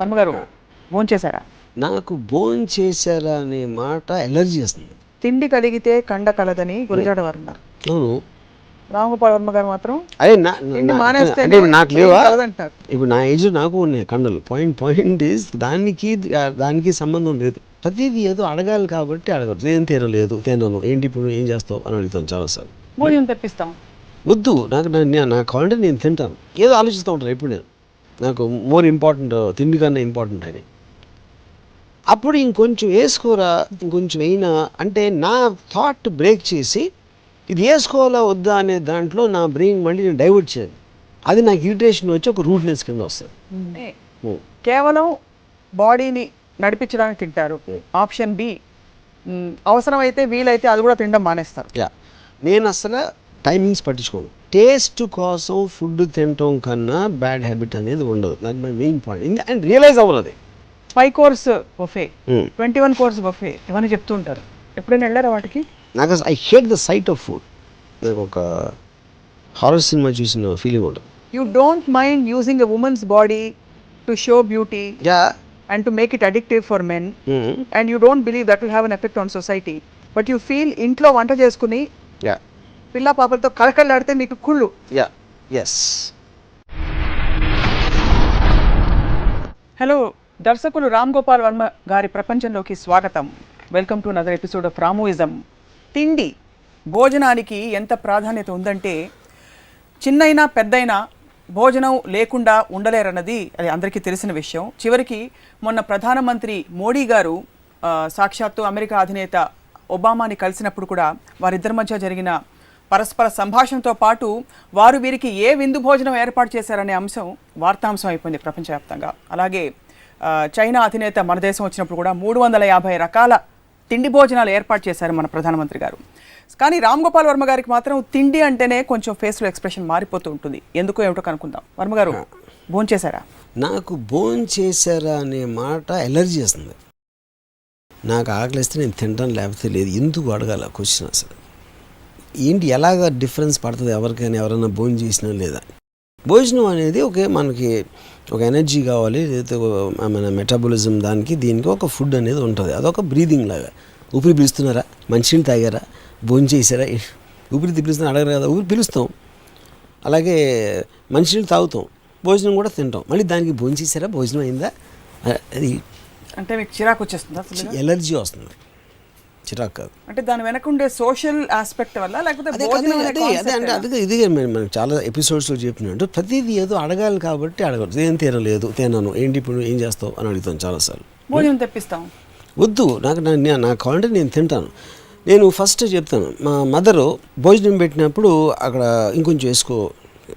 వర్మగారు భోంచేశారా? నాకు భోంచేశారా అనే మాట ఎలర్జీ వస్తుంది. తిండి కలిగితే కండ కలదని గురజాడ వారు అన్నారు. అవును, రామగోపాల్ వర్మ గారు మాత్రం అదే తిండి మానేస్తే అంటే ఇప్పుడు నాకు లేవా? కలదంటారు. ఇప్పుడు నా ఏజ్ నాకు ఉన్నాయి కండలు. పాయింట్ ఈజ్ దానికి సంబంధం లేదు. ప్రతిదీ ఏదో అడగాలి కాబట్టి అడగదు. ఏం తినలేదు, తినను, ఏంటి ఇప్పుడు ఏం చేస్తావు అని అడుగుతాను చాలాసార్లు. భోజనం తెప్పిస్తాం. వద్దు, నాకు కావాలంటే నేను తింటాను. ఏదో ఆలోచిస్తూ ఉంటాను ఎప్పుడు నేను. నాకు మోర్ ఇంపార్టెంట్ తిండి కన్నా ఇంపార్టెంట్ అని. అప్పుడు ఇంకొంచెం వేసుకోరా, ఇంకొంచెం అయినా అంటే నా థాట్ బ్రేక్ చేసి ఇది వేసుకోవాలా వద్దా అనే దాంట్లో నా బ్రెయిన్ మళ్ళీ నేను డైవర్ట్ చేయాలి. అది నాకు ఇరిటేషన్ వచ్చి ఒక రూట్నెస్ కింద వస్తుంది. కేవలం బాడీని నడిపించడానికి తింటారు. ఆప్షన్ బి, అవసరమైతే వీలైతే అది కూడా తినడం మానేస్తారు. నేను అసలు టైమింగ్స్ పట్టించుకోను. టేస్ట్ కోసం ఫుడ్ తినటం కన్నా బ్యాడ్ హ్యాబిట్ అనేది ఉండదు. That my main point. And realise అవ్వదు. 5 కోర్స్ బఫే, 21 కోర్స్ బఫే ఇవన్నీ చెప్తూ ఉంటారు. ఎప్పుడైనా వెళ్ళారా వాటికి? నాకు I hate the sight of food. నాకు ఒక హారర్ సినిమా చూసిన ఫీలింగ్ ఉంటుంది. You don't mind using a women's body to show beauty and to make it addictive for men, and you don't believe that will have an effect on society, but you feel ఇంట్లో వంట చేసుకుని పిల్ల పాపలతో కళకళలాడితే మీకు కుళ్ళు. Hello, దర్శకులు రామ్ గోపాల్ వర్మ గారి ప్రపంచంలోకి స్వాగతం. Welcome to another episode of Ramuism. తిండి, భోజనానికి ఎంత ప్రాధాన్యత ఉందంటే చిన్నైనా పెద్దయినా భోజనం లేకుండా ఉండలేరన్నది అది అందరికీ తెలిసిన విషయం. చివరికి మొన్న ప్రధానమంత్రి మోడీ గారు సాక్షాత్తు అమెరికా అధినేత ఒబామాని కలిసినప్పుడు కూడా వారిద్దరి మధ్య జరిగిన పరస్పర సంభాషణతో పాటు వారు వీరికి ఏ విందు భోజనం ఏర్పాటు చేశారనే అంశం వార్తాంశం అయిపోయింది ప్రపంచవ్యాప్తంగా. అలాగే చైనా అధినేత మన దేశం వచ్చినప్పుడు కూడా 350 రకాల తిండి భోజనాలు ఏర్పాటు చేశారు మన ప్రధానమంత్రి గారు. కానీ రామ్ గోపాల్ వర్మ గారికి మాత్రం తిండి అంటేనే కొంచెం ఫేస్లో ఎక్స్ప్రెషన్ మారిపోతూ ఉంటుంది. ఎందుకో ఏమిటో కనుక్కుందాం. వర్మ గారు భోంచేశారా? నాకు భోంచేశారా అనే మాట ఎలర్జీ వస్తుంది. నాకు ఆకలిస్తే నేను తింటాను, లేకపోతే లేదు. ఎందుకు అడగాల క్వశ్చన్? అసలు ఏంటి, ఎలాగ డిఫరెన్స్ పడుతుంది ఎవరికైనా, ఎవరైనా భోజనం చేసినా లేదా? భోజనం అనేది మనకి ఒక ఎనర్జీ కావాలి, లేకపోతే మన మెటాబలిజం దానికి దీనికి ఒక ఫుడ్ అనేది ఉంటుంది. అదొక బ్రీదింగ్ లాగా. ఊపిరి పిలుస్తున్నారా, మంచినీళ్ళు తాగారా, భోజనం చేశారా, ఊపిరి పిలుస్తున్నా అడగరు కదా. ఊపిరి పిలుస్తాం, అలాగే మంచినీళ్ళు తాగుతాం, భోజనం కూడా తింటాం. మళ్ళీ దానికి భోజనం చేశారా, భోజనం అయిందా, అది అంటే మీకు చిరాకు వచ్చేస్తుంది, ఎలర్జీ వస్తుంది. చిరాకు కాదు అంటే దాని వెనక ఉండే సోషల్ ఆస్పెక్ట్ వల్ల, లేకపోతే అదే ఇది మనం చాలా ఎపిసోడ్స్లో చెప్పినట్టు ప్రతిదీ ఏదో అడగాలి కాబట్టి అడగదు. ఏం తినలేదు, తినను, ఏంటి ఇప్పుడు ఏం చేస్తావు అని అడుగుతాను చాలాసార్లు. భోజనం తెప్పిస్తాం. వద్దు, నాకు కావాలంటే నేను తింటాను. నేను ఫస్ట్ చెప్తాను, మా మదరు భోజనం పెట్టినప్పుడు అక్కడ ఇంకొంచెం వేసుకో,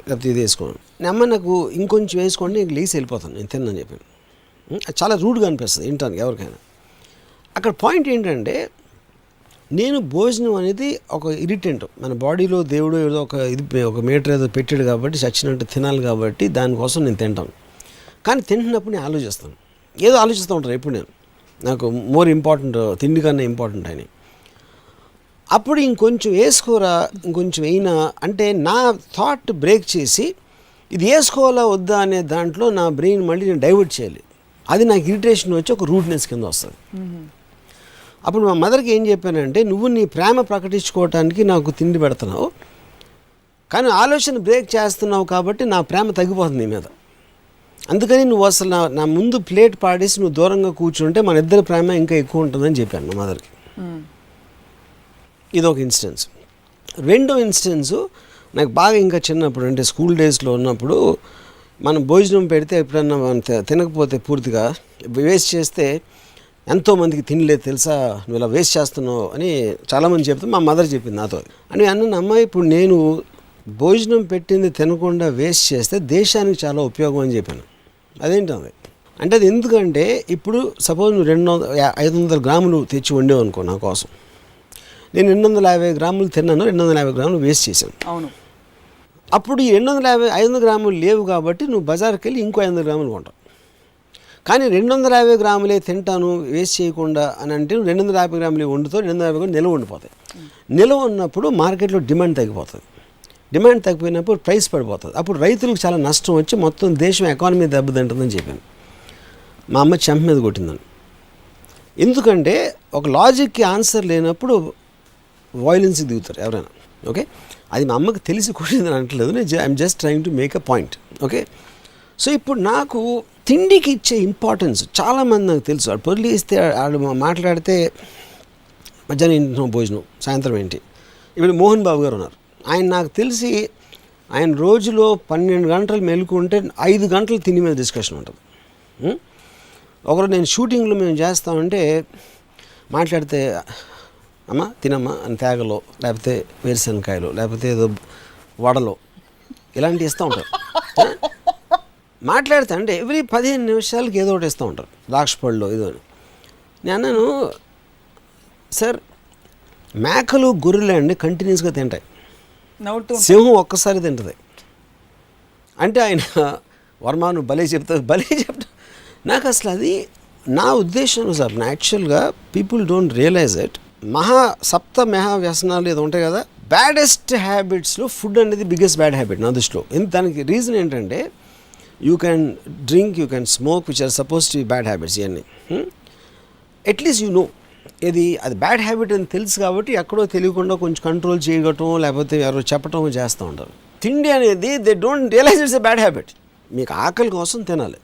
లేకపోతే ఇది వేసుకోను. అమ్మ నాకు ఇంకొంచెం వేసుకోండి, నేను లేచి వెళ్ళిపోతాను, నేను తిన్నాను చెప్పాను. చాలా రూడ్గా అనిపిస్తుంది వింటానికి ఎవరికైనా. అక్కడ పాయింట్ ఏంటంటే, నేను భోజనం అనేది ఒక ఇరిటెంట్. మన బాడీలో దేవుడు ఏదో ఒక మీటర్ ఏదో పెట్టాడు కాబట్టి చచ్చినట్టు తినాలి కాబట్టి దానికోసం నేను తింటాను. కానీ తింటున్నప్పుడు నేను ఆలోచిస్తాను, ఏదో ఆలోచిస్తూ ఉంటాను ఎప్పుడు నేను. నాకు మోర్ ఇంపార్టెంట్ తిండి కన్నా ఇంపార్టెంట్ అని. అప్పుడు ఇంకొంచెం వేసుకోరా, ఇంకొంచెం అయినా అంటే నా థాట్ బ్రేక్ చేసి ఇది వేసుకోవాలా వద్దా అనే దాంట్లో నా బ్రెయిన్ మళ్ళీ నేను డైవర్ట్ చేయాలి. అది నాకు ఇరిటేషన్ వచ్చి ఒక రూట్నెస్ కింద వస్తుంది. అప్పుడు మా మదర్కి ఏం చెప్పానంటే, నువ్వు నీ ప్రేమ ప్రకటించుకోవటానికి నాకు తిండి పెడుతున్నావు, కానీ ఆలోచన బ్రేక్ చేస్తున్నావు కాబట్టి నా ప్రేమ తగ్గిపోతుంది నీ మీద. అందుకని నువ్వు అసలు నా ముందు ప్లేట్ పాడేసి నువ్వు దూరంగా కూర్చుంటే మన ఇద్దరి ప్రేమ ఇంకా ఎక్కువ ఉంటుందని చెప్పాను మా మదర్కి. ఇదొక ఇన్స్టెన్స్. రెండో ఇన్స్టెన్సు నాకు బాగా ఇంకా చిన్నప్పుడు, అంటే స్కూల్ డేస్లో ఉన్నప్పుడు, మనం భోజనం పెడితే ఎప్పుడన్నా మనం తినకపోతే పూర్తిగా వేస్ట్ చేస్తే ఎంతోమందికి తినలేదు తెలుసా, నువ్వు ఇలా వేస్ట్ చేస్తున్నావు అని చాలామంది చెప్తే మా మదర్ చెప్పింది నాతో. అని అన్న అమ్మాయి, ఇప్పుడు నేను భోజనం పెట్టింది తినకుండా వేస్ట్ చేస్తే దేశానికి చాలా ఉపయోగం అని చెప్పాను. అదేంటది అంటే, అది ఎందుకంటే ఇప్పుడు సపోజ్ నువ్వు 500 గ్రాములు తెచ్చి వండేవు అనుకో నా కోసం, నేను 250 గ్రాములు తిన్నాను, 250 గ్రాములు వేస్ట్ చేశాను. అవును. అప్పుడు ఈ 500 గ్రాములు లేవు కాబట్టి నువ్వు బజార్కి వెళ్ళి ఇంకో 500 గ్రాములు కొంటావు. కానీ 250 గ్రాములే తింటాను వేస్ట్ చేయకుండా అని అంటే 250 గ్రాములే వండుతావు, 250 గ్రాములు నిల్వ ఉండిపోతాయి. నిల్వ ఉన్నప్పుడు మార్కెట్లో డిమాండ్ తగ్గిపోతుంది. డిమాండ్ తగ్గిపోయినప్పుడు ప్రైస్ పడిపోతుంది. అప్పుడు రైతులకు చాలా నష్టం వచ్చి మొత్తం దేశం ఎకానమీ దెబ్బతింటుందని చెప్పాను. మా అమ్మ చెంప మీద కొట్టిందని. ఎందుకంటే ఒక లాజిక్కి ఆన్సర్ లేనప్పుడు వాయిలెన్స్కి దిగుతారు ఎవరైనా. ఓకే, అది మా అమ్మకి తెలిసి కొట్టిందని అంటలేదు, నేను I'm just trying to make a point. Okay, so ఇప్పుడు నాకు తిండికి ఇచ్చే ఇంపార్టెన్స్ చాలామంది నాకు తెలుసు. వాడు పొర్లి ఇస్తే వాడు మాట్లాడితే మధ్యాహ్నం ఇంటి భోజనం, సాయంత్రం ఏంటి. ఇప్పుడు మోహన్ బాబు గారు ఉన్నారు, ఆయన నాకు తెలిసి ఆయన రోజులో 12 గంటలు మెలుకుంటే 5 గంటలు తిండి మీద డిస్కషన్ ఉంటుంది. ఒకరు నేను షూటింగ్లో మేము చేస్తామంటే మాట్లాడితే అమ్మ తినమ్మా అని తేగలో, లేకపోతే వేరుశనకాయలు, లేకపోతే ఏదో వడలో ఇలాంటివి ఇస్తూ ఉంటారు. మాట్లాడితే అంటే ఎవ్రీ 15 నిమిషాలకి ఏదో ఒకటి ఇస్తూ ఉంటారు, ద్రాక్ష పళ్ళు ఏదో అని. నేను అన్నాను, సార్ మేకలు గొర్రెలు అండి కంటిన్యూస్గా తింటాయి, సింహం ఒక్కసారి తింటుంది అంటే ఆయన వర్మాను భలే చెప్తా. నాకు అసలు అది నా ఉద్దేశం సార్. యాక్చువల్గా పీపుల్ డోంట్ రియలైజ్ ఇట్. సప్త వ్యసనాలు ఏదో ఉంటాయి కదా, బ్యాడెస్ట్ హ్యాబిట్స్లో ఫుడ్ అనేది బిగ్గెస్ట్ బ్యాడ్ హ్యాబిట్ నా దృష్టిలో. దానికి రీజన్ ఏంటంటే you can drink, you can smoke, which are suppose to be bad habits. ఇవన్నీ అట్లీస్ట్ యూ నో అది బ్యాడ్ హ్యాబిట్ అని తెలుసు కాబట్టి ఎక్కడో తెలియకుండా కొంచెం కంట్రోల్ చేయగటం, లేకపోతే ఎవరో చెప్పటం చేస్తూ ఉంటారు. తిండి అనేది they don't realise it's a bad habit. మీకు ఆకలి కోసం తినాలి,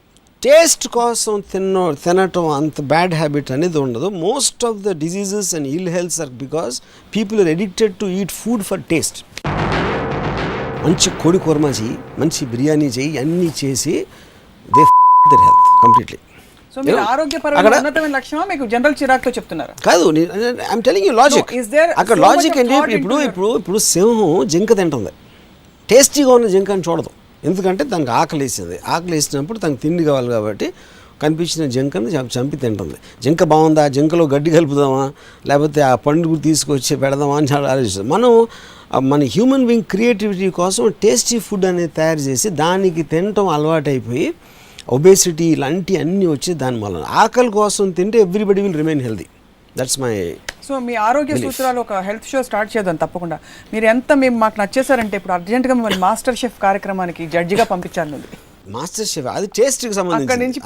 టేస్ట్ కోసం తినటం అంత బ్యాడ్ హ్యాబిట్ అనేది ఉండదు. Most of the diseases and ill healths are because people are addicted to eat food for taste. మంచి కోడి కుర్మా చెయ్యి, మంచి బిర్యానీ చెయ్యి, అన్నీ చేసి they their health completely. So మీరు ఆరోగ్యపరమైన ఉన్నతమైన లక్ష్యమా మీకు జనరల్ చిరాకుతో చెప్తున్నారు? కాదు, ఐఎమ్ టెలింగ్ యూ లాజిక్. అక్కడ లాజిక్ అంటే ఇప్పుడు సింహం జింక తింటుంది, టేస్టీగా ఉన్న జింక అని చూడదు. ఎందుకంటే దానికి ఆకలి వేసింది, ఆకలి వేసినప్పుడు తనకు తిండి కావాలి కాబట్టి కనిపించిన జింకను చంపి తింటుంది. జింక బాగుందా, జింకలో గడ్డి కలుపుదామా, లేకపోతే ఆ పండుగ తీసుకొచ్చి పెడదామా అని చాలా ఆలోచిస్తాం. మన హ్యూమన్ బీయింగ్ క్రియేటివిటీ కోసం టేస్టీ ఫుడ్ అనేది తయారు చేసి దానికి తినటం అలవాటైపోయి ఒబేసిటీ ఇలాంటి అన్నీ వచ్చి దాని వలన ఆకలి కోసం తింటే everybody will remain healthy. That's my. So మీ ఆరోగ్య సూత్రాలు ఒక హెల్త్ షో స్టార్ట్ చేద్దాం తప్పకుండా. మీరు మేము మాకు నచ్చేసారంటే ఇప్పుడు అర్జెంట్గా మిమ్మల్ని మాస్టర్ షెఫ్ కార్యక్రమానికి జడ్జిగా పంపించాను. మాస్టర్ షెఫ్ అది టేస్ట్కి సంబంధించి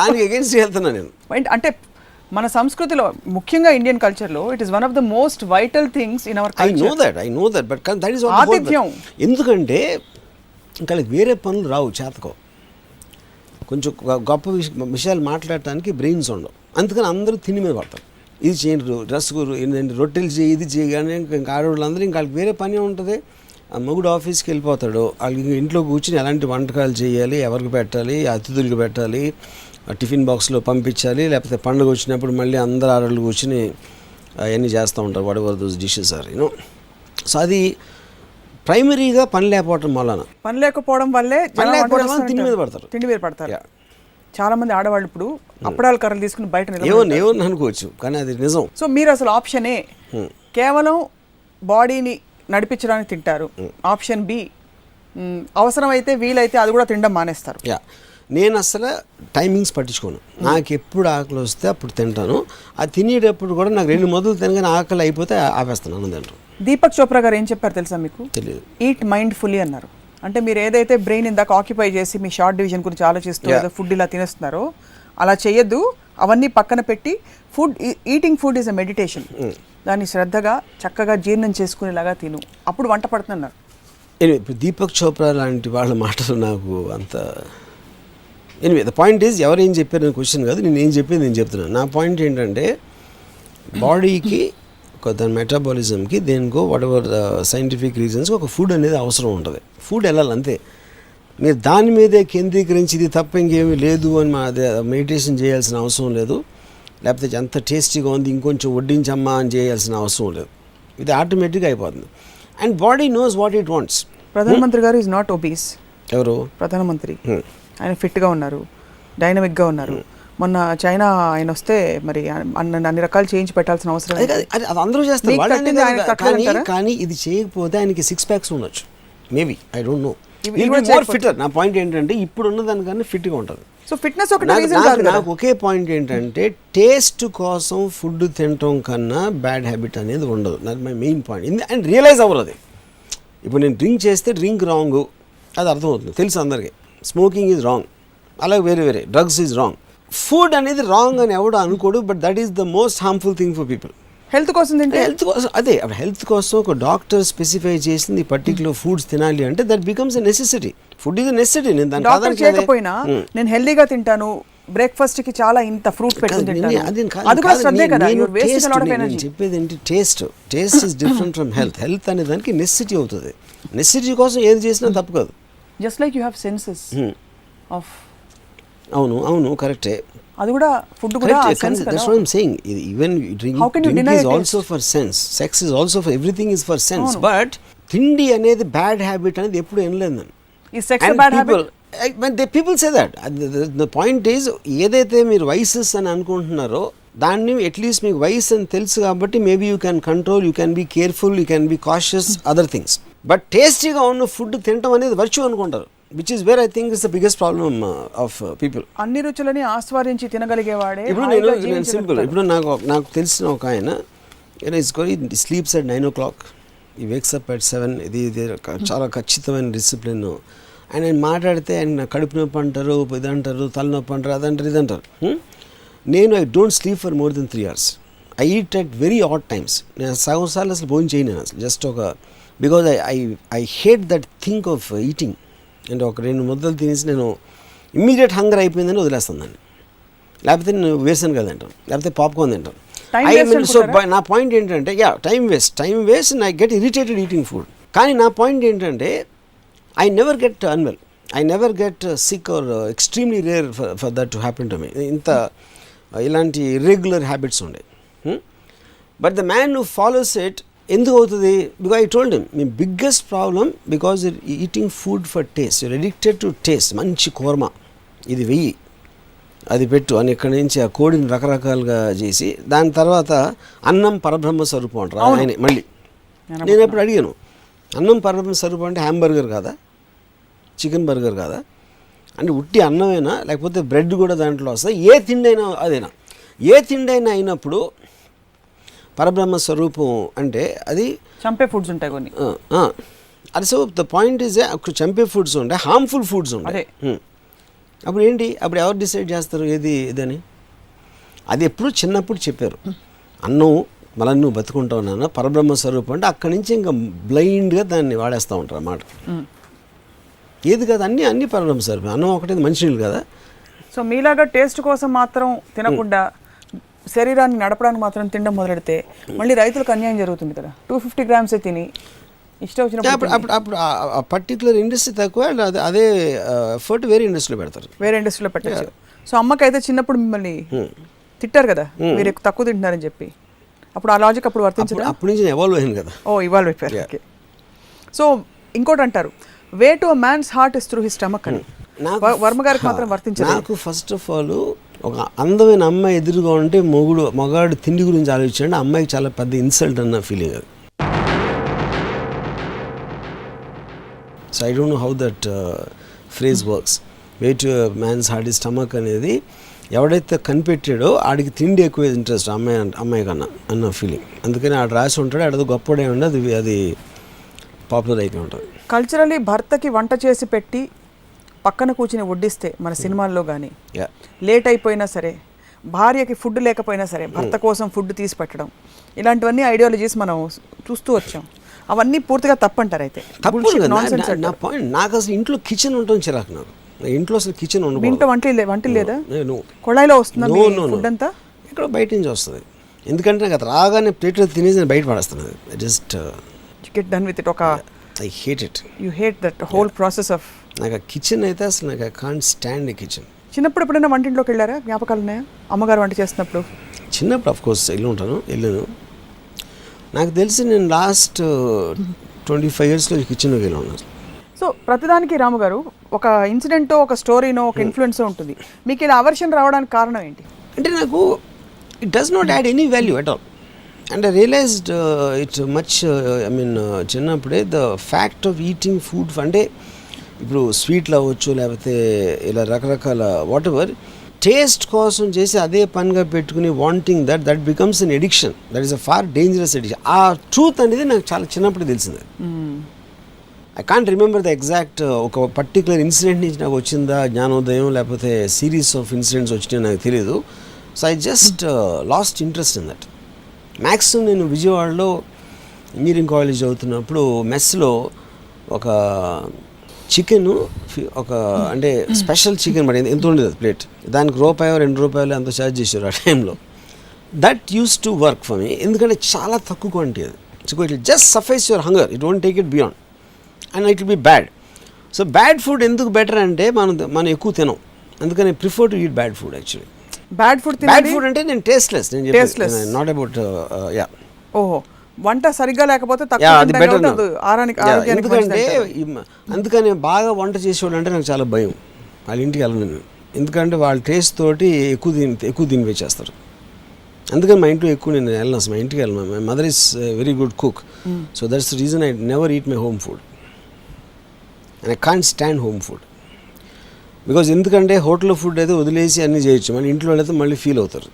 దానికి అగేన్స్ట్ వెళ్తున్నా నేను. అంటే మన సంస్కృతిలో ముఖ్యంగా ఇండియన్ కల్చర్లో it is one of the most vital things in our culture. I know that but that is ఆతిథ్యం. ఎందుకంటే ఇంకా వేరే పనులు రావు చేతకో, కొంచెం గొప్ప విషయాలు మాట్లాడటానికి బ్రెయిన్స్ ఉండవు, అందుకని అందరూ తిని మీద పడతారు. ఇది చేయండి, ఏంటంటే రొట్టెలు చేయి, ఇది చేయి, కానీ ఇంకా ఆడవాళ్ళందరూ ఇంకా వాళ్ళకి వేరే పని ఉంటుంది. మొగుడు ఆఫీస్కి వెళ్ళిపోతాడు, వాళ్ళకి ఇంట్లో కూర్చుని ఎలాంటి వంటకాలు చేయాలి, ఎవరికి పెట్టాలి, అతిథులకి పెట్టాలి, టిఫిన్ బాక్స్లో పంపించాలి, లేకపోతే పండుగ వచ్చినప్పుడు మళ్ళీ అందరు ఆడవాళ్ళు కూర్చుని అవన్నీ చేస్తూ ఉంటారు, whatever those dishes are you know. So అది ప్రైమరీగా పని లేకపోవడం వల్లే తిండి మీద పడతారు. చాలా మంది ఆడవాళ్ళు ఇప్పుడు అప్పడాల కర్రలు తీసుకుని బయట ఏమని అనుకోవచ్చు, కానీ అది నిజం. సో మీరు అసలు ఆప్షనే కేవలం బాడీని నడిపించడానికి తింటారు. ఆప్షన్ బి అవసరమైతే వీలైతే అది కూడా తినడం మానేస్తారు. నేను అసలు టైమింగ్స్ పట్టించుకోను, నాకు ఎప్పుడు ఆకలి వస్తే అప్పుడు తింటాను. అది తినేటప్పుడు కూడా నాకు 2 మొదలు తినగానే ఆకలి అయిపోతే ఆపేస్తాను తింటాను. దీపక్ చోప్రా గారు ఏం చెప్పారు తెలుసా మీకు? తెలియదు. ఈట్ మైండ్ఫుల్లీ అన్నారు. అంటే మీరు ఏదైతే బ్రెయిన్ ఇందాక ఆక్యుపై చేసి మీ షార్ట్ డివిజన్ గురించి ఆలోచిస్తూ ఏదో ఫుడ్ ఇలా తినేస్తున్నారో అలా చేయొద్దు. అవన్నీ పక్కన పెట్టి eating food is a meditation. దాన్ని శ్రద్ధగా చక్కగా జీర్ణం చేసుకునేలాగా తిను, అప్పుడు వంట పడుతున్నారు. ఇప్పుడు దీపక్ చోప్రా లాంటి వాళ్ళ మాటలు నాకు అంత ద పాయింట్ ఈజ్ ఎవరు ఏం చెప్పారు అనే క్వశ్చన్ కాదు, నేను ఏం చెప్పేది నేను చెప్తున్నాను. నా పాయింట్ ఏంటంటే బాడీకి దాని మెటాబాలిజంకి దేనికో వాట్ ఎవర్ సైంటిఫిక్ రీజన్స్కి ఒక ఫుడ్ అనేది అవసరం ఉంటుంది. ఫుడ్ వెళ్ళాలి అంతే. మీరు దాని మీదే కేంద్రీకరించి ఇది తప్ప ఇంకేమీ లేదు అని మెడిటేషన్ చేయాల్సిన అవసరం లేదు, లేకపోతే ఎంత టేస్టీగా ఉంది ఇంకొంచెం వడ్డించమ్మా అని చేయాల్సిన అవసరం లేదు. ఇది ఆటోమేటిక్గా అయిపోతుంది. And body knows what it wants. ప్రధానమంత్రి గారు ఈజ్ నాట్ ఒబీస్. ఎవరు? ప్రధానమంత్రి. ఆయన ఫిట్గా ఉన్నారు, డైనమిక్గా ఉన్నారు. మొన్న చైనా ఆయన వస్తే మరి అన్ని రకాలు చేయించి పెట్టాల్సిన అవసరం అది అందరూ చేస్తారు. కానీ ఇది చేయకపోతే ఆయనకి 6 packs ఉండొచ్చు maybe, I don't no. Fitter. నా పాయింట్ ఏంటంటే ఇప్పుడు ఉన్న దానికన్నా ఫిట్గా ఉంటుంది. సో ఫిట్నెస్ ఒకటి రీజన్ కాదు. నాకు ఒకే పాయింట్ ఏంటంటే టేస్ట్ కోసం ఫుడ్ తినటం కన్నా బ్యాడ్ హ్యాబిట్ అనేది ఉండదు. నాకు my main point. And realise అవ్వరు అది. ఇప్పుడు నేను డ్రింక్ చేస్తే డ్రింక్ రాంగ్, అది అర్థమవుతుంది, తెలుసు అందరికీ. స్మోకింగ్ ఈజ్ రాంగ్, అలాగే వేరే డ్రగ్స్ ఈజ్ రాంగ్. ఫుడ్ అనేది రాంగ్ అని ఎవడు అనుకోడు, but that is the most harmful thing for people. Health కోసం తింటే హెల్త్ కోసం అదే, హెల్త్ కోసం ఒక డాక్టర్ స్పెసిఫై చేసింది పర్టికులర్ ఫుడ్స్ తినాలి అంటే that becomes a necessity. Food is necessity. నేను దాని డాక్టర్ చేయకపోయినా నేను హెల్దీగా తింటాను, బ్రేక్ఫాస్ట్ కి చాలా ఇంత ఫ్రూట్ పెట్టుకుని తింటాను, అది కూడా శ్రద్ధే కదా. Your wasting lot of energy. చెప్పేది ఏంటి, taste is different from health. Health అనే దానికి నెసెసిటీ అవుతుంది. నెసెసిటీ కోసం ఏది చేసినా తప్పు కాదు. Just like you have senses of. అవును కరెక్టే. అది కూడా ఫుడ్ కూడా సెన్స్ కదా. That's what I'm saying. Even drink is also for sense. Sex is also for everything is for sense. But తిండి అనేది బ్యాడ్ హ్యాబిట్ అనేది ఎప్పుడు వినలేదు నేను. ఈ sex bad habit. People say that. The point is, ఏదైతే మీరు వైసెస్ అని అనుకుంటున్నారో దాన్ని అట్లీస్ట్ మీకు వైస్ అని తెలుసు కాబట్టి maybe you can control, you can be careful, you can be cautious, other things. But టేస్టీగా ఉన్న ఫుడ్ తినడం అనేది వర్చ్యూ అనుకుంటారు, which is where I think is the biggest problem of people. అన్ని రుచులని ఆస్వాదించి తినగలిగేవాడే. ఇప్పుడు నేను సింపుల్, ఇప్పుడు నాకు తెలిసిన ఒక ఆయన sleeps at 9 o'clock, he wakes up at 7. ఇది చాలా ఖచ్చితమైన డిసిప్లిన్. ఆయన మాట్లాడితే ఆయన కడుపు నొప్పి అంటారు, ఇది అంటారు, తలనొప్పి అంటారు, అదంటారు, ఇదంటారు. నేను I don't sleep for more than 3 hours. I eat at very odd times. నేను సగం సార్లు అసలు భోజనం చేయను అసలు. జస్ట్ ఒక because I hate that think of eating. అంటే ఒక 2 ముద్దలు తినేసి నేను ఇమ్మీడియట్ హంగర్ అయిపోయిందని వదిలేస్తాను దాన్ని. లేకపోతే నేను వేసాను కదా తింటాను, లేకపోతే పాప్కార్న్ తింటాను. సో నా పాయింట్ ఏంటంటే time waste and I get irritated eating food. కానీ నా పాయింట్ ఏంటంటే I never get unwell, I never get sick or extremely rare for that to happen to me. ఇలాంటి ఇర్రెగ్యులర్ హ్యాబిట్స్ ఉండే. But the man who follows it ఎందుకు అవుతుంది? Because I told him, మీ biggest problem because you're eating food for taste, you're addicted to taste. మంచి కూర్మ ఇది వెయ్యి, అది పెట్టు అని ఇక్కడి నుంచి ఆ కోడిని రకరకాలుగా చేసి దాని తర్వాత అన్నం పరబ్రహ్మ స్వరూపం అంటారు ఆయన. మళ్ళీ నేను ఎప్పుడు అడిగాను, అన్నం పరబ్రహ్మ స్వరూపం అంటే హ్యాంబర్గర్ కాదా, చికెన్ బర్గర్ కాదా అంటే ఉట్టి అన్నమైనా, లేకపోతే బ్రెడ్ కూడా దాంట్లో వస్తుంది, ఏ తిండి అయినా అదేనా. ఏ తిండి అయినా అయినప్పుడు పరబ్రహ్మ స్వరూపం అంటే అది చంపే ఫుడ్స్ ఉంటాయి కొన్ని. అది సో ద పాయింట్ ఈజ్ చంపే ఫుడ్స్ ఉంటాయి, హార్మ్ఫుల్ ఫుడ్స్ ఉంటాయి. అప్పుడు ఏంటి, అప్పుడు ఎవరు డిసైడ్ చేస్తారు ఏది ఇదని? అది ఎప్పుడు చిన్నప్పుడు చెప్పారు, అన్నం మళ్ళీ నువ్వు బతుకుంటావు నాన్న, పరబ్రహ్మ స్వరూపం అంటే అక్కడి నుంచి ఇంకా బ్లైండ్గా దాన్ని వాడేస్తూ ఉంటారు అన్నమాట. ఏది కాదు, అన్ని పరబ్రహ్మ స్వరూపం. అన్నం ఒకటి మనుషులు కదా. సో మీలాగా టేస్ట్ కోసం మాత్రం తినకుండా శరీరాన్ని నడపడానికి మాత్రం తినడం మొదలెడితే మళ్ళీ రైతులకు అన్యాయం జరుగుతుంది కదా. 250 grams తిని ఇష్టం వచ్చినప్పుడు అప్పుడు ఆ పర్టికులర్ ఇండస్ట్రీ తక్కువ, అదే ఎఫర్ట్ వేరే ఇండస్ట్రీలో పెడతారు, వేరే ఇండస్ట్రీలో పెట్టారు. సో అమ్మకైతే చిన్నప్పుడు మిమ్మల్ని తిట్టారు కదా, మీరు ఎక్కువ తక్కువ తింటున్నారని చెప్పి. అప్పుడు ఆ లాజిక్ అప్పుడు వర్తించదు. అప్పటి నుంచి ఎవాల్వ్ అయింది కదా. ఇవాల్వ్ అయిపోయారు. ఓకే. సో ఇంకోటి అంటారు, way to a man's heart is through his stomach అని. వర్మ గారికి మాత్రం వర్తించదు. నాకు ఫస్ట్ ఆఫ్ ఆల్ ఒక అందమైన అమ్మాయి ఎదురుగా ఉంటే మగాడు తిండి గురించి ఆలోచించండి, అమ్మాయికి చాలా పెద్ద ఇన్సల్ట్ అన్న ఫీలింగ్ అది. So I don't know how that phrase works. Way to man's heart is stomach అనేది ఎవడైతే కనిపెట్టాడో ఆడికి తిండి ఎక్కువ ఇంట్రెస్ట్ అమ్మాయి కన్నా అన్న ఫీలింగ్. అందుకని ఆడు రాసి ఉంటాడు, ఆడది గొప్పడే ఉండదు, అది పాపులర్ అయిపోయి ఉంటుంది. కల్చరలీ భర్తకి వంట చేసి పెట్టి పక్కన కూర్చుని వడ్డిస్తే మన సినిమాల్లో కానీ, లేట్ అయిపోయినా సరే, భార్యకి ఫుడ్ లేకపోయినా సరే భర్త కోసం ఫుడ్ తీసి పెట్టడం, ఇలాంటివన్నీ ఐడియాలజీస్ మనం చూస్తూ వచ్చాం. అవన్నీ పూర్తిగా తప్పంటారు. అయితే నా పాయింట్, నాకు అసలు ఇంట్లో కిచెన్ ఉంటుంది చిరాకు. నాకు ఇంట్లో అసలు కిచెన్ ఉండదు. ఇంట్లో వంటలు లేదా, కొళాయిలో వస్తుంది ఫుడ్ అంతా, ఇక్కడ బయట నుంచి వస్తుంది. ఎందుకంటే నాకు అది రాగానే ప్లేట్లో తినేసి నేను బయట పడేస్తున్నాను. Just get done with it. I hate it. You hate that whole process of. నాకు ఆ కిచెన్ అయితే అసలు నాకు I can't stand a kitchen. చిన్నప్పుడు ఎప్పుడైనా వంటింట్లోకి వెళ్ళారా? జ్ఞాపకాలు ఉన్నాయా అమ్మగారు వంట చేస్తున్నప్పుడు? చిన్నప్పుడు ఆఫ్ కోర్స్ వెళ్ళాను. నాకు తెలిసి నేను లాస్ట్ 25 yearsలో కిచెన్లోకి వెళ్ళాను. సో ప్రతిదానికి రాము గారు ఒక ఇన్సిడెంటో, ఒక స్టోరీనో, ఒక ఇన్ఫ్లుయెన్సో ఉంటుంది. మీకు ఇలా అవర్షన్ రావడానికి కారణం ఏంటి? అంటే నాకు it does not add any value at all. And I realized it much, I mean చిన్నప్పుడే the fact of eating food. అంటే ఇప్పుడు స్వీట్లు అవ్వచ్చు, లేకపోతే ఇలా రకరకాల వాట్ ఎవర్ టేస్ట్ కోసం చేసి అదే పనిగా పెట్టుకుని wanting that becomes an addiction. That is a far dangerous addiction. ఆ ట్రూత్ అనేది నాకు చాలా చిన్నప్పుడు తెలిసింది. I can't remember the exact ఒక పర్టికులర్ ఇన్సిడెంట్ నుంచి నాకు వచ్చిందా జ్ఞానోదయం, లేకపోతే సిరీస్ ఆఫ్ ఇన్సిడెంట్స్ వచ్చినాయి నాకు తెలియదు. So I just lost interest in that. Maximum నేను విజయవాడలో ఇంజనీరింగ్ కాలేజ్ చదువుతున్నప్పుడు మెస్లో ఒక చికెన్, ఒక అంటే స్పెషల్ చికెన్ మరి ఎంత ఉండేది ప్లేట్, దానికి ₹1 ₹2 ఎంతో ఛార్జ్ చేశారు ఆ టైంలో. That use to work for me, ఎందుకంటే చాలా తక్కువ క్వాంటిటీ అది. So it just suffice your hunger, it won't take it beyond and it will be bad. So bad food ఎందుకు బెటర్ అంటే మనం ఎక్కువ తినం, అందుకని prefer to eat bad food actually. Bad food అంటే నేను టేస్ట్లెస్, నేను చెప్పేది నాట్ అబౌట్ యా. ఓహో, వంట సరిగ్గా లేకపోతే అది బెటర్. ఎందుకంటే అందుకని బాగా వంట చేసేవాళ్ళు అంటే నాకు చాలా భయం, వాళ్ళ ఇంటికి వెళ్ళను నేను. ఎందుకంటే వాళ్ళ టేస్ట్ తోటి ఎక్కువ తినివే చేస్తారు. అందుకని మా ఇంట్లో ఎక్కువ నేను వెళ్ళను, అసలు మా ఇంటికి వెళ్ళను. My mother is very good cook, so that's the reason I never eat my home food and I can't stand home food. Because ఎందుకంటే హోటల్లో ఫుడ్ అయితే వదిలేసి అన్నీ చేయొచ్చు, మళ్ళీ ఇంట్లో అయితే మళ్ళీ ఫీల్ అవుతారు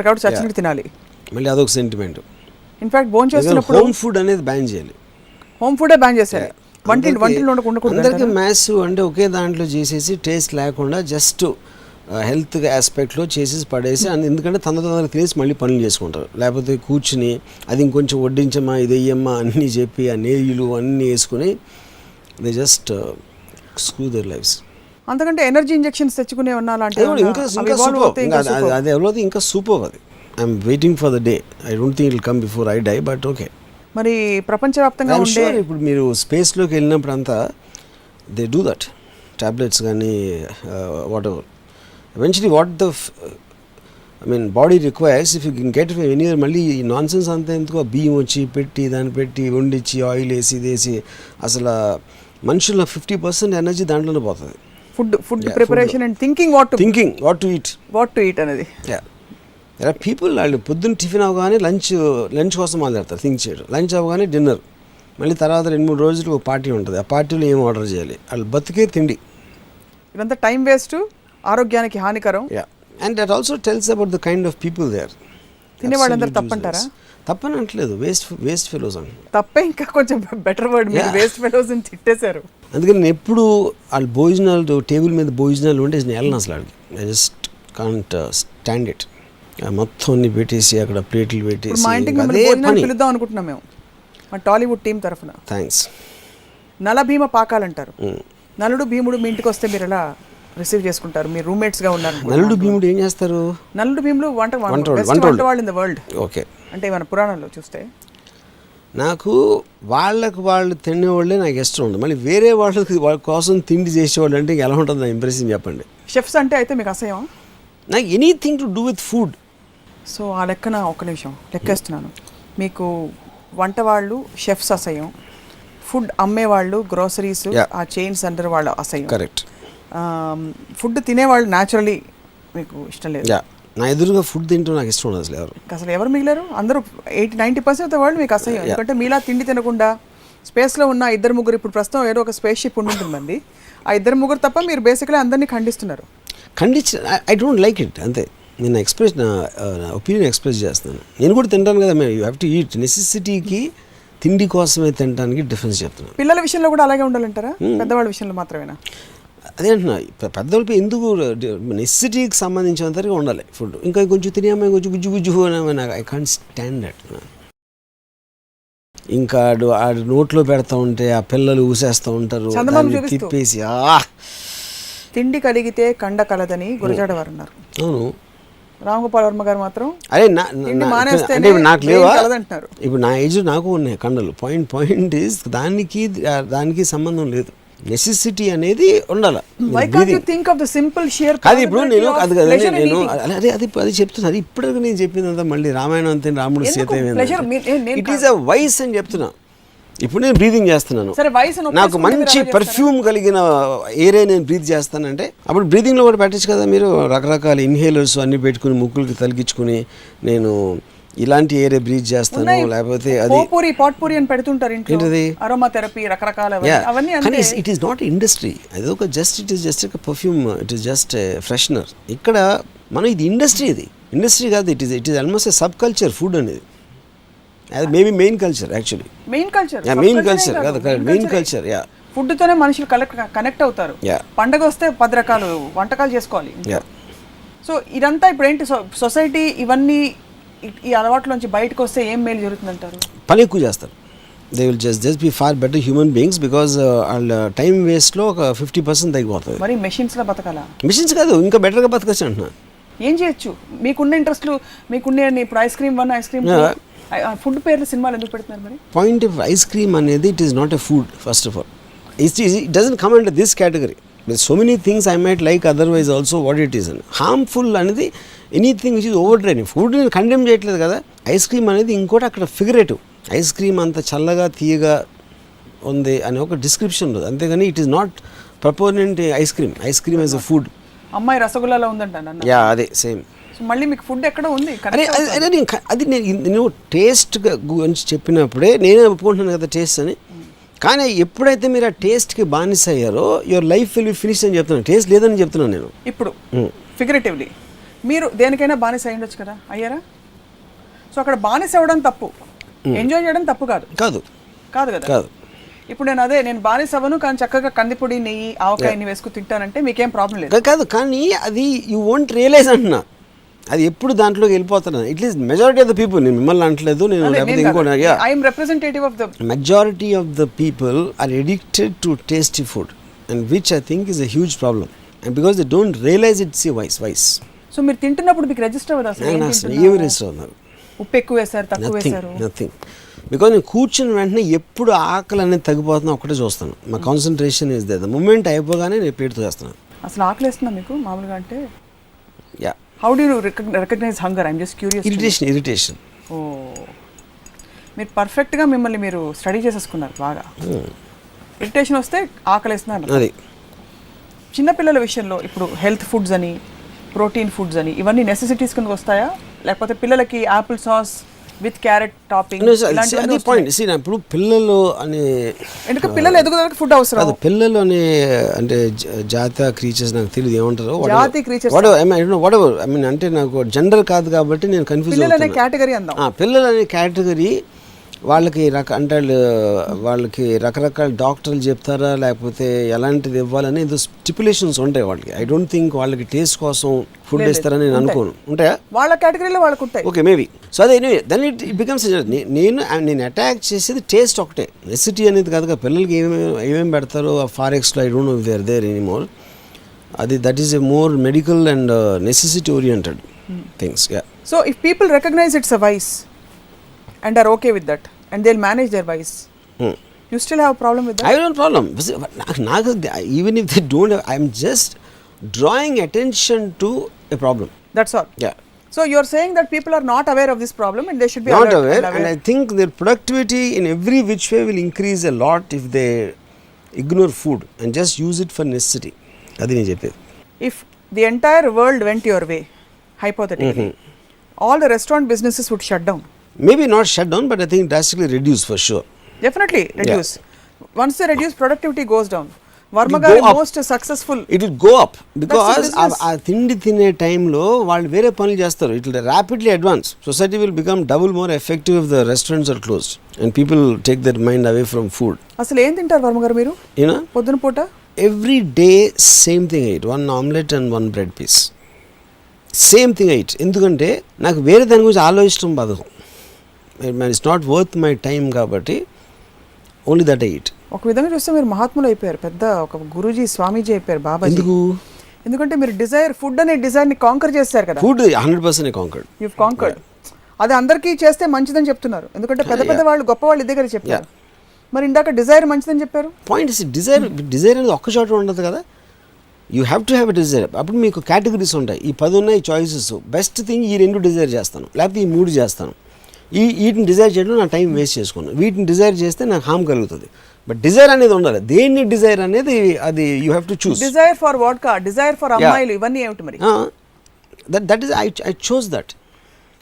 కాబట్టి చచ్చినట్టు తినాలి, మళ్ళీ అదొక సెంటిమెంట్. ఇన్ఫాక్ట్ భోజనం చేస్తున్నప్పుడు హోమ్ ఫుడ్ అనేది బ్యాన్ చేయాలి, హోమ్ ఫుడే బ్యాన్ చేశారు. వంటిలో అందరికీ మ్యాథ్స్ అంటే ఒకే దాంట్లో చేసేసి టేస్ట్ లేకుండా జస్ట్ హెల్త్ ఆస్పెక్ట్లో చేసేసి పడేసి, ఎందుకంటే తొందరగా తినేసి మళ్ళీ పనులు చేసుకుంటారు. లేకపోతే కూర్చుని అది ఇంకొంచెం వడ్డించమ్మా ఇది వెయ్యమ్మా అన్నీ చెప్పి ఆ నెయ్యిలు అన్నీ వేసుకుని they just screw their lives. అంతకంటే ఎనర్జీ ఇంజెక్షన్స్ తెచ్చుకునే ఉన్నాలంటే అది ఎవరైతే ఇంకా సూపర్. అది I'm waiting for the day, I don't think it will come before I die, but okay. మరి ప్రపంచవ్యాప్తంగా ఇప్పుడు మీరు స్పేస్లోకి వెళ్ళినప్పుడు అంతా దే డూ దట్, టాబ్లెట్స్ కానీ whatever. Eventually what the body requires, if you can get it from anywhere, మళ్ళీ ఈ నాన్ సెన్స్ అంతా ఎందుకు బియ్యం వచ్చి పెట్టి దాన్ని పెట్టి వండించి ఆయిల్ వేసి ఇదేసి అసలు మనుషుల 50% ఎనర్జీ దాంట్లోనే పోతుంది. Food preparation and thinking what to eat అనేది. there are people వాళ్ళు పొద్దున్న టిఫిన్ అవగానే లంచ్ కోసం మాట్లాడతారు, థింక్ చేయడం. లంచ్ అవగానే డిన్నర్, మళ్ళీ తర్వాత 2-3 రోజులు ఒక పార్టీ ఉంటుంది, ఆ పార్టీలో ఏం ఆర్డర్ చేయాలి, వాళ్ళు బతికే తిండి. ఇదంతా టైం వేస్ట్, ఆరోగ్యానికి హానికరం. And that also tells about the kind of people there. తినేవాళ్ళందరూ తప్పంటారా? తప్పని అంటలేదు, వేస్ట్ ఫెలోస్ అంట. తప్పే ఇంకా కొంచెం బెటర్ వర్డ్, మీరు వేస్ట్ ఫెలోస్ అని తిట్టేశారు. అందుకని నేను ఎప్పుడు వాళ్ళ భోజనాలు టేబుల్ మీద భోజనాలు ఉంటే నేను వెళ్ళను అసలు. అడిగి I just can't stand it. మొత్తం అన్ని పెట్టేసి అక్కడ ప్లేట్లు పెట్టేసి మా ఇంటికి భోజనాలు పిలుద్దాం అనుకుంటున్నాం మేము, మా టాలీవుడ్ టీం తరఫున. థ్యాంక్స్. నలభీమ పాకాలంటారు. నలుడు భీముడు మీ ఇంటికి వస్తే మీరు ఎలా రిసీవ్ చేసుకుంటారు? మీరు రూమ్మేట్స్ గా ఉన్నారు. నలుడు భీముడు ఏం చేస్తారు? నలుడు భీముడు వంట వాళ్ళు ఇన్ ద వరల్డ్. ఓకే. అంటే మన పురాణాల్లో చూస్తే నాకు వాళ్ళు తినేవాళ్ళే నాకు ఇష్టం ఉంది. మళ్ళీ వేరే వాళ్ళ కోసం తిండి చేసేవాళ్ళు అంటే ఎలా ఉంటుంది నా ఇంప్రెషన్ చెప్పండి. షెఫ్స్ అంటే అయితే మీకు అసహ్యం? నాకు anything to do with food. So ఆ లెక్కన ఒక్క నిమిషం లెక్కేస్తున్నాను. మీకు వంట వాళ్ళు షెఫ్స్ అసహ్యం, ఫుడ్ అమ్మేవాళ్ళు గ్రోసరీస్ ఆ చైన్స్ అండర్ వాళ్ళు అసహ్యం. కరెక్ట్. ఫుడ్ తినేవాళ్ళు న్యాచురలీ మీకు ఇష్టం లేదు. నా ఎదురుగా ఫుడ్ తింటూ నాకు ఇష్టం ఉండదు అసలు ఎవరు మిగిలారు? అందరూ 80-90% ఆఫ్ ద వరల్డ్ మీకు అసహ్యం. ఎందుకంటే మీలా తిండి తినకుండా స్పేస్లో ఉన్న 2-3, ఇప్పుడు ప్రస్తుతం ఏదో ఒక స్పేస్ షిప్ ఉంటుందండి, ఆ 2-3 తప్ప మీరు బేసిక్లీ అందరినీ ఖండిస్తున్నారు. ఐ డోంట్ లైక్ ఇట్, అంతే. నేను నా ఒపీనియన్ ఎక్స్ప్రెస్ చేస్తున్నాను. నేను కూడా తింటాను కదా, యూ హ్యావ్ టు ఈట్. నెసెసిటీకి తిండి కోసమే తినడానికి డిఫరెన్స్ చెప్తున్నాను. పిల్లల విషయంలో కూడా అలాగే ఉండాలంటారా? పెద్దవాళ్ళ విషయంలో మాత్రమేనా? అదే అంటున్నా, పెద్దవాళ్ళపై ఎందుకు నెసెసిటీకి సంబంధించినంతగా ఉండాలి ఫుడ్. ఇంకా కొంచెం తినేమో కొంచెం గుజ్జు అని ఐ కాంట్ స్టాండ్ దట్. ఇంకా ఆడు నోట్లో పెడతా ఉంటే ఆ పిల్లలు ఊసేస్తూ ఉంటారు, తిప్పేసి. తిండి కలిగితే కండ కలదని గురజాడ వారు అన్నారు. అవును. రామ్ గోపాల్ వర్మ గారు మాత్రం అరే అంటే నాకు లేవా? ఇప్పుడు నా ఏజ్ నాకు ఉన్నాయి కండలు. పాయింట్ ఈజ్ దానికి సంబంధం లేదు. నెసెసిటీ అనేది ఉండాలి. అది ఇప్పుడు నేను అది చెప్తున్నా. అది ఇప్పుడు నేను చెప్పిందంతా మళ్ళీ రామాయణం అంతే, రాముడు Sita it is a vice అని చెప్తున్నా. ఇప్పుడు నేను బ్రీదింగ్ చేస్తున్నాను, నాకు మంచి పర్ఫ్యూమ్ కలిగిన ఏరే నేను బ్రీత్ చేస్తానంటే అప్పుడు బ్రీదింగ్లో కూడా పెట్టచ్చు కదా మీరు. రకరకాల ఇన్హేలర్స్ అన్ని పెట్టుకుని ముక్కులకి తలిగించుకుని నేను ఇలాంటి ఏరే బ్రీత్ చేస్తాను. లేకపోతే అది ఇట్ ఈస్ నాట్ ఇండస్ట్రీ, అది ఒక it is just perfume, it is just freshener. ఇక్కడ మనం ఇది ఇండస్ట్రీ కాదు, it is almost a sub culture food అనేది. అది maybe main culture actually. Main culture కాదు, మెయిన్ కల్చర్. ఫుడ్తోనే మనుషులు కనెక్ట్ అవుతారు. Yeah. పండగ వస్తే 10 రకాలు వంటకాలు చేసుకోవాలి. Yeah. సో ఇదంతా ఇప్పుడు ఏంటి సొసైటీ ఇవన్నీ ఈ అలవాట్లోంచి బయటకు వస్తే ఏం మేలు జరుగుతుందంటారు? పని ఎక్కువ చేస్తారు. They will just be far better human beings because వాళ్ళ టైం వేస్ట్లో ఒక 50% తగ్గిపోతుంది. మరి మెషిన్స్లో బతకాలా? మిషన్స్ కాదు, ఇంకా బెటర్గా బతకచ్చు అంటున్నా. ఏం చేయొచ్చు? మీకున్న ఇంట్రెస్ట్లు మీకున్న ఇప్పుడు ice cream 1 ice cream food పేర్లు సినిమాలు ఎందుకు పెడుతున్నారు మరి? పాయింట్ ఆఫ్ ఐస్ క్రీమ్ అనేది it is not a food first of all. It doesn't come under this category. So many things I might like otherwise also what it is అని. Harmful అనేది anything which is over draining. Food నేను condemn చేయట్లేదు కదా. Ice cream అనేది ఇంకోటి అక్కడ figurative. Ice cream అంత చల్లగా తీయగా ఉంది అని ఒక డిస్క్రిప్షన్ ఉంది, అంతేగాని it is not proponent ice cream. Ice cream as a food. అమ్మాయి రసగుల్లాలో ఉందంట. యా అదే సేమ్. సో మళ్ళీ మీకు ఫుడ్ ఎక్కడ ఉంది? అది నేను టేస్ట్ గురించి చెప్పినప్పుడే నేనే ఒప్పుకుంటున్నాను కదా టేస్ట్ అని. కానీ ఎప్పుడైతే మీరు ఆ టేస్ట్కి బానిస అయ్యారో your life will be finish అని చెప్తున్నాను. టేస్ట్ లేదని చెప్తున్నాను నేను. ఇప్పుడు ఫిగరేటివ్లీ మీరు దేనికైనా బానిస అయి ఉండొచ్చు కదా, అయ్యారా? సో అక్కడ బానిస అవ్వడం తప్పు, ఎంజాయ్ చేయడం తప్పు కాదు. కాదు కాదు కదా. కాదు. ఇప్పుడు నేను బానిస అవ్వను కానీ చక్కగా కందిపొడి నెయ్యి ఆవకాయని వేసుకుని తింటానంటే మీకేం ప్రాబ్లం లేదు. కాదు, కానీ అది యూ వోంట్ రియలైజ్ అంటున్నా. అది ఎప్పుడు దాంట్లోకి వెళ్ళిపోతున్నాను. At least majority of the people, నేను మిమ్మల్ని అంటలేదు, నేను లేకపోతే ఇంకోటి. I'm representative of the majority of the people are addicted to tasty food and which I think is a huge problem. And because they don't realise it's a vice. So మీరు తింటున్నప్పుడు మీకు register అవ్వదు అసలు? ఏమి register అవుతున్నారు? ఉప్పు ఎక్కువ వేశారు, తక్కువ వేశారు? నథింగ్. బికాజ్ నేను కూర్చుని వెంటనే ఎప్పుడు ఆకలి అనేది తగ్గిపోతున్నా ఒకటే చూస్తాను. మా కాన్సన్ట్రేషన్ ఇస్ ద మూమెంట్ అయిపోగానే నేను ప్లేట్తో చేస్తున్నాను. అసలు ఆకలి వేస్తుందా మీకు మామూలుగా? అంటే yeah. How do you recognise hunger? I'm just curious. Irritation. ఓ, మీరు పర్ఫెక్ట్గా మిమ్మల్ని మీరు స్టడీ చేసేసుకున్నారు బాగా. ఇరిటేషన్ వస్తే ఆకలి వేస్తున్నారు. అది చిన్నపిల్లల విషయంలో ఇప్పుడు హెల్త్ ఫుడ్స్ అని ప్రోటీన్ ఫుడ్స్ అని ఇవన్నీ నెసెసిటీస్ కింద వస్తాయా, లేకపోతే పిల్లలకి Apple sauce with carrot topping అది పాయింట్. ఇప్పుడు పిల్లలు అనే ఎందుకంటే పిల్లలు ఎదుగుదలకి ఫుడ్ అవసరం. అది పిల్లలు అనే అంటే జాతీయ క్రీచర్స్ నాకు తెలియదు ఏమంటారు. జాతి క్రీచర్స్ అంటే నాకు జనరల్ కాదు కాబట్టి నేను కన్ఫ్యూజ్. పిల్లలు అనే కేటగిరీ అందాం. పిల్లలు అనే కేటగిరీ వాళ్ళకి వాళ్ళకి రకరకాల డాక్టర్లు చెప్తారా, లేకపోతే ఎలాంటిది ఇవ్వాలని ఏదో స్టిపులేషన్స్ ఉంటాయి వాళ్ళకి. ఐ డోంట్ థింక్ వాళ్ళకి టేస్ట్ కోసం ఫుడ్ ఇస్తారని నేను అనుకోను. ఉంటాయా? వాళ్ళ కేటగిరీలో వాళ్ళకు ఉంటాయి. Okay, maybe. సో అదే దెన్ ఇట్ బికమ్స్. నేను అటాక్ చేసేది టేస్ట్ ఒకటే, నెసిటీ అనేది కాదుగా. పిల్లలకి ఏమేమి పెడతారో ఆ ఫారెక్స్లో I don't know where there anymore. అది that is a more medical and necessity oriented things. So if people recognise it's a vice and are okay with that and they'll manage their vice, you still have a problem with that? I don't problem. Even if they don't have, I'm just drawing attention to a problem. That's all. Yeah. So you're saying that people are not aware of this problem and they should be not aware, and I think their productivity in every which way will increase a lot if they ignore food and just use it for necessity. Adi ne cheppedi. If the entire world went your way, hypothetically, all the restaurant businesses would shut down. Maybe not shut down, but I think drastically reduce for sure. Definitely reduce. Yeah. Once they reduce, productivity goes down. Varma garu most successful. It will go up because ఆ తిండి తినే టైంలో వాళ్ళు వేరే పనులు చేస్తారు. It will rapidly advance. Society will become double more effective if the restaurants are closed and people take their mind away from food. అసలు ఏం తింటారు వర్మ గారు మీరు? పొద్దున పూట every day same thing I eat, one omelette and one bread piece. Same thing I eat. ఎందుకంటే నాకు వేరే దాని గురించి ఆలోచించడం బాధ. It's not worth my time కాబట్టి ఓన్లీ దట్ ఐ ఈట్. ఒక విధంగా చూస్తే మీరు మహాత్ములు అయిపోయారు, పెద్ద ఒక గురూజీ స్వామీజీ అయిపోయారు, బాబాజీ. ఎందుకంటే మీరు ఫుడ్ అనే డిజైర్ ని కాంకర్ చేశారు కదా. Food 100% conquered. You conquered. అది అందరికీ చేస్తే మంచిదని చెప్తున్నారు, ఎందుకంటే పెద్ద వాళ్ళు గొప్ప వాళ్ళు ఇదే కదా చెప్పారు. మరి ఇందాక డిజైర్ మంచిదని చెప్పారు. పాయింట్ ఇస్ డిజైర్ అనేది ఒక్క చోట ఉండదు కదా. You have to have a desire. అప్పుడు మీకు కేటగిరీస్ ఉంటాయి. ఈ 10 ఉన్నాయి చాయిసెస్. బెస్ట్ థింగ్ ఈ 2 డిజైర్ చేస్తాను, లేకపోతే ఈ 3 చేస్తాను. వీటిని డిజైర్ చేయడం నా టైం వేస్ట్ చేసుకున్నాను. వీటిని డిజైర్ చేస్తే నాకు హామ్ కలుగుతుంది. బట్ డిజైర్ అనేది ఉండాలి. దేన్ని డిజైర్ అనేది అది you have to choose. Desire for vodka, desire for అమ్మాయిలు, ఇవన్నీ ఏమిటి మరి? That is I chose that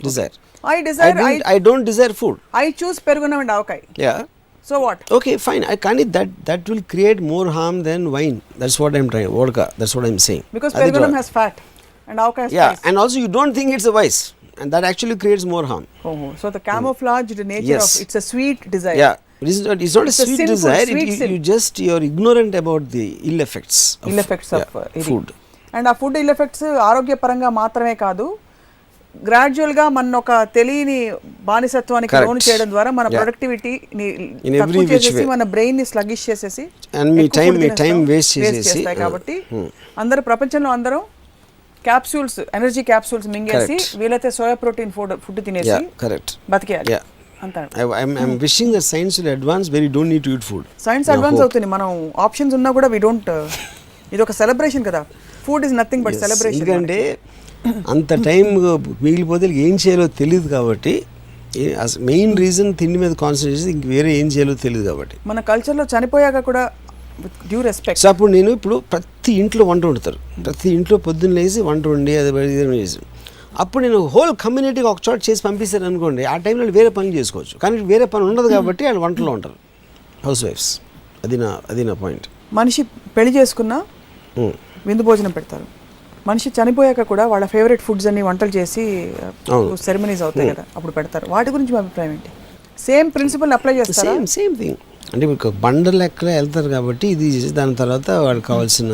desire. I don't desire food. I choose పెరుగున్నం and avakaya. Yeah. So what? Okay, fine. I can't eat that will create more harm than wine. That's what I'm trying. Vodka. That's what I'm saying. Because perugunam has fat and avocado has spice. And also you don't think it's a vice, and that actually creates more harm. So the camouflaged nature of it's a sweet desire. It's not a sweet sinful, desire. sweet sin. You're ignorant about the ill effects of food. And ఆ food ill effects ఆరోగ్యపరంగా మాత్రమే కాదు, గ్రాడ్యువల్గా మన ఒక తెలియని బానిసత్వానికి లోను చేయడం ద్వారా మన ప్రొడక్టివిటీని తక్కువ చేసేసి మన బ్రెయిన్ ని స్లగిష్ చేసేసి And మీ time waste చేస్తాయి. కాబట్టి అందరూ ప్రపంచంలో అందరం క్యాప్సూల్స్, ఎనర్జీ క్యాప్సూల్స్ మింగేసి వీలైతే సోయా ప్రోటీన్ ఫుడ్ తినేసి బతికేయాలి అంటారు. I'm wishing that science will advance where you don't need to eat food. Science advance అవుతుంది, మనం ఆప్షన్స్ ఉన్నా కూడా వి డోంట్. ఇది ఒక సెలబ్రేషన్ కదా, food is nothing but celebration. ఎందుకంటే అంత టైం మిగిలిపోతే ఏం చేయాలో తెలియదు కాబట్టి, మెయిన్ రీజన్ తిండి మీద కాన్సన్ట్రేట్ చేసి ఇంక వేరే ఏం చేయాలో తెలియదు కాబట్టి. మన కల్చర్లో చనిపోయాక కూడా డ్యూ రెస్పెక్ట్. సో అప్పుడు నేను ఇప్పుడు ప్రతి ఇంట్లో వంట వండుతారు, ప్రతి ఇంట్లో పొద్దున్న లేసి వంట వండి అది చేసి అప్పుడు నేను హోల్ కమ్యూనిటీకి ఒక చోట చేసి పంపిస్తారు అనుకోండి, ఆ టైంలో వేరే పనులు చేసుకోవచ్చు. కానీ వేరే పని ఉండదు కాబట్టి వాళ్ళు వంటలో ఉంటారు, హౌస్ వైఫ్స్. అది నా పాయింట్. మనిషి పెళ్లి చేసుకున్నా విందు భోజనం పెడతారు, మనిషి చనిపోయాక కూడా వాళ్ళ ఫేవరెట్ ఫుడ్స్ అన్ని వంటలు చేసి సెరమనీస్ అవుతాయి కదా, అప్పుడు పెడతారు. వాటి గురించి మీ అభిప్రాయం ఏంటి? సేమ్ ప్రిన్సిపల్ అప్లై చేస్తారు? Same thing. అంటే మీకు బండ లెక్కలో వెళ్తారు కాబట్టి ఇది దాని తర్వాత వాళ్ళకి కావాల్సిన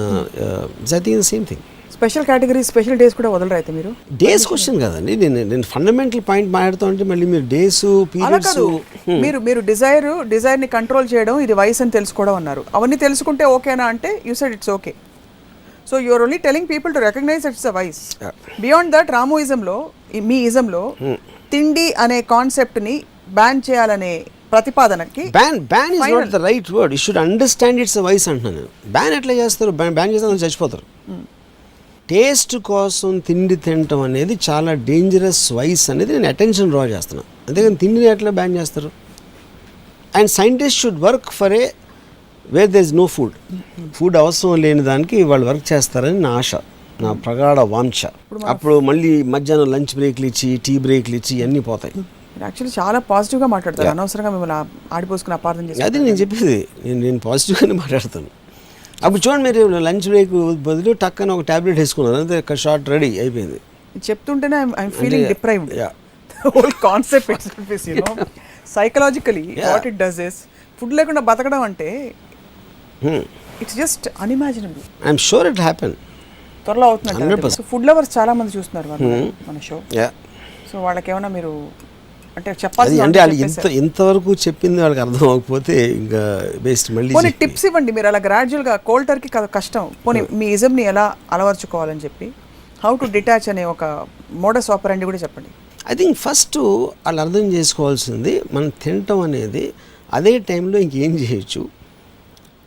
same thing. Special category, special days కూడా వదలరు అయితే మీరు? డేస్ క్వశ్చన్ కదండి, నేను ఫండమెంటల్ పాయింట్ మాట్లాడుతూ ఉంటే మళ్ళీ మీరు డేస్ పీరియడ్స్. మీరు డిజైర్ని కంట్రోల్ చేయడం ఇది వయసు అని తెలుసుకోవడం అన్నారు. అవన్నీ తెలుసుకుంటే ఓకేనా అంటే you said it's okay. So you're only telling people to recognise it's a vice. Beyond that రామోయిజంలో, మీ ఇజంలో తిండి అనే కాన్సెప్ట్ని బ్యాన్ చేయాలనే ప్రతిపాదనకి ban is not the right word. You should understand it's a vice అంటున్నాను నేను. బ్యాన్ ఎట్లా చేస్తారు? బ్యాన్ చేస్తే చచ్చిపోతారు. టేస్ట్ కోసం తిండి తినటం అనేది చాలా డేంజరస్ వైస్ అనేది నేను అటెన్షన్ డ్రా చేస్తున్నాను. అంతేగాని తిండిని ఎట్లా బ్యాన్ చేస్తారు? And scientist should work for a where there is no food. Food అవసరం లేని దానికి వాళ్ళు వర్క్ చేస్తారని నా ఆశ, నా ప్రగాఢ వాంఛ. అప్పుడు మళ్ళీ మధ్యాహ్నం లంచ్ బ్రేక్లు ఇచ్చి, టీ బ్రేక్లు ఇచ్చి ఇవన్నీ పోతాయి. యాక్చువల్లీ చాలా పాజిటివ్గా మాట్లాడతారు, అనవసరంగా మిమ్మల్ని ఆడిపోసుకుని అపార్థం చేసి. అది నేను చెప్పేది, నేను పాజిటివ్గానే మాట్లాడతాను. అప్పుడు చూడండి, మీరు లంచ్ బ్రేక్ బదులు టక్కన ఒక టాబ్లెట్ వేసుకున్నారు, అంతే, షార్ట్ రెడీ అయిపోయింది. చెప్తుంటేనే I'm feeling deprived. Whole concept itself is, you know, psychologically what it does is, food లేకుండా బతకడం అంటే it's just unimaginable. I'm sure it happen. త్వరలో అవుతుంది. సో ఫుడ్ లవర్స్ చాలా మంది చూస్తున్నారు మన షో. సో వాళ్ళకి ఏమైనా మీరు అంటే చెప్పాలి అంటే వాళ్ళు ఇంతవరకు చెప్పింది వాళ్ళకి అర్థం అవ్వకపోతే ఇంకా బెస్ట్ మళ్ళీ పోనీ టిప్స్ ఇవ్వండి మీరు. అలా గ్రాడ్యువల్గా కోల్డ్ టర్కీ కష్టం, పోనీ మీ ఇజంని ఎలా అలవర్చుకోవాలని చెప్పి, హౌ టు డిటాచ్ అనే ఒక మోడస్ ఆపరెండి కూడా చెప్పండి. ఐ థింక్ ఫస్ట్ వాళ్ళు అర్థం చేసుకోవాల్సింది, మనం తినటం అనేది అదే టైంలో ఇంకేం చేయొచ్చు.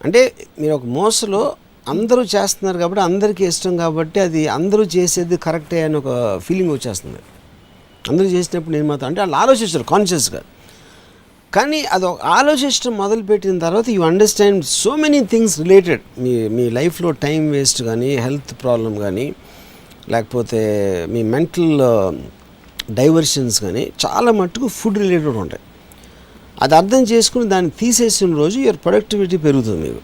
అంటే మీరు ఒక మోసలో అందరూ చేస్తున్నారు కాబట్టి, అందరికీ ఇష్టం కాబట్టి, అది అందరూ చేసేది కరెక్టే అని ఒక ఫీలింగ్ వచ్చేస్తుంది. అందరూ చేసినప్పుడు నేను మాత్రం అంటే వాళ్ళు ఆలోచిస్తారు కాన్షియస్గా. కానీ అది ఆలోచించడం మొదలుపెట్టిన తర్వాత you understand so many things related. మీ లైఫ్లో టైం వేస్ట్ కానీ, హెల్త్ ప్రాబ్లం కానీ, లేకపోతే మీ మెంటల్ డైవర్షన్స్ కానీ చాలా మట్టుకు ఫుడ్ రిలేటెడ్ ఉంటాయి. అది అర్థం చేసుకుని దాన్ని తీసేసిన రోజు యువర్ ప్రొడక్టివిటీ పెరుగుతుంది మీకు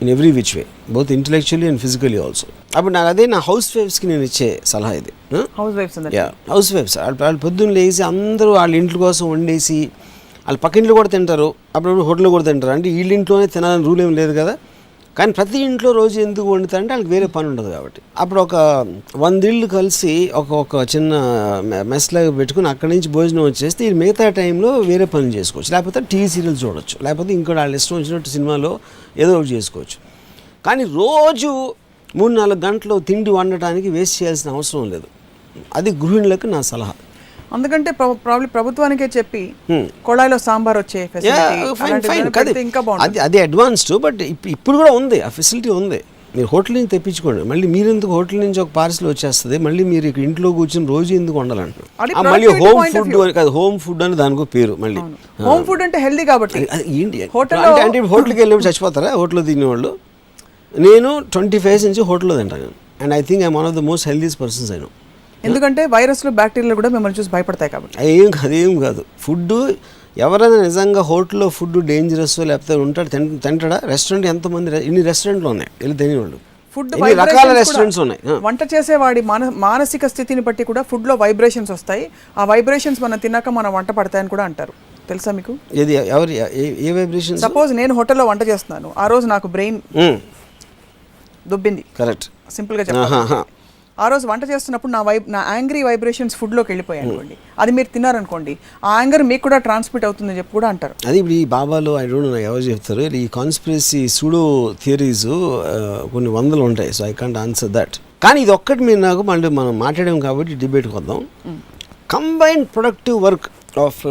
in every which way, both intellectually and physically also. అప్పుడు నాకు అదే నా హౌస్ వైఫ్స్కి నేను ఇచ్చే సలహా ఇది. హౌస్ వైఫ్స్ వాళ్ళు పొద్దున్న లేచి అందరూ వాళ్ళ ఇంట్లో కోసం వండేసి, వాళ్ళు పక్కింట్లో కూడా తింటారు, అప్పుడప్పుడు హోటల్లో కూడా తింటారు. అంటే వీళ్ళ ఇంట్లోనే తినాలని రూల్ ఏం లేదు కదా. కానీ ప్రతి ఇంట్లో రోజు ఎందుకు వండుతారంటే వాళ్ళకి వేరే పని ఉండదు కాబట్టి. అప్పుడు ఒక 100 ఇళ్ళు కలిసి ఒక చిన్న మెస్లాగా పెట్టుకుని అక్కడి నుంచి భోజనం వచ్చేస్తే ఈ మిగతా టైంలో వేరే పనులు చేసుకోవచ్చు, లేకపోతే టీవీ సీరియల్స్ చూడొచ్చు, లేకపోతే ఇంకోటి వాళ్ళ ఇష్టం వచ్చినట్టు సినిమాలో ఏదో ఒకటి చేసుకోవచ్చు. కానీ రోజు 3-4 గంటలు తిండి వండటానికి వేస్ట్ చేయాల్సిన అవసరం లేదు. అది గృహిణులకు నా సలహా. అందుకంటే ప్రభుత్వానికే చెప్పి కొళాయిలో సాంబార్ వచ్చే ఇంకా బాగుంది. అది అడ్వాన్స్డ్, బట్ ఇప్పుడు కూడా ఉంది, ఆ ఫెసిలిటీ ఉంది. మీరు హోటల్ నుంచి తెప్పించుకోండి. మళ్ళీ మీరు ఎందుకు హోటల్ నుంచి ఒక పార్సల్ వచ్చేస్తుంది, మళ్ళీ మీరు ఇక్కడ ఇంట్లో కూర్చొని రోజు ఎందుకు వండాలంటారు? మళ్ళీ హోమ్ ఫుడ్ కాదు, హోమ్ ఫుడ్ అని దానికో పేరు. మళ్ళీ హోమ్ ఫుడ్ అంటే హెల్దీ కాబట్టి ఏంటి అంటే హోటల్కి వెళ్ళి చచ్చిపోతారా హోటల్లో తినేవాళ్ళు? నేను 25 నుంచి హోటల్లో తింటాను. And I think I'm one of the most healthiest persons I know. ఎందుకంటే వైరస్లు, బ్యాక్టీరియాలు కూడా మిమ్మల్ని చూసి భయపడతాయి కాబట్టి. ఏం కాదు. ఫుడ్ ఎవరైనా నిజంగా హోటల్లో ఫుడ్ డేంజరస్ లేకపోతే ఉంటాడు తింటాడా? రెస్టారెంట్ ఎంతమంది, ఇన్ని రెస్టారెంట్లు ఉన్నాయి వెళ్ళి తినేవాళ్ళు, ఫుడ్ రకాల రెస్టారెంట్స్ ఉన్నాయి. వంట చేసేవాడి మానసిక స్థితిని బట్టి కూడా ఫుడ్లో వైబ్రేషన్స్ వస్తాయి. ఆ వైబ్రేషన్స్ మనం తిన్నాక మన వంట పడతాయని కూడా అంటారు. తెలుసా మీకు? ఏది ఎవరి ఏ వైబ్రేషన్? సపోజ్ నేను హోటల్లో వంట చేస్తున్నాను, ఆ రోజు నాకు బ్రెయిన్ దుబ్బింది, కరెక్ట్, సింపుల్గా చెప్పాలి. ఆ రోజు వంట చేస్తున్నప్పుడు నా యాంగ్రీ వైబ్రేషన్స్ ఫుడ్లోకి వెళ్ళిపోయాయి అనుకోండి, అది మీరు తిన్నారనుకోండి, ఆ యాంగర్ మీకు కూడా ట్రాన్స్మిట్ అవుతుందని చెప్పి కూడా అంటారు. అది ఇప్పుడు ఈ బాబాలో ఐ డోంట్ నో ఎవరు చెప్తారు, ఈ కాన్స్పిరసీ సూడో థియరీస్ కొన్ని వందలు ఉంటాయి. So I can't answer that. కానీ ఇది ఒక్కటి మీరు నాకు మళ్ళీ మనం మాట్లాడాం కాబట్టి డిబేట్కి వద్దాం. Combined productive work of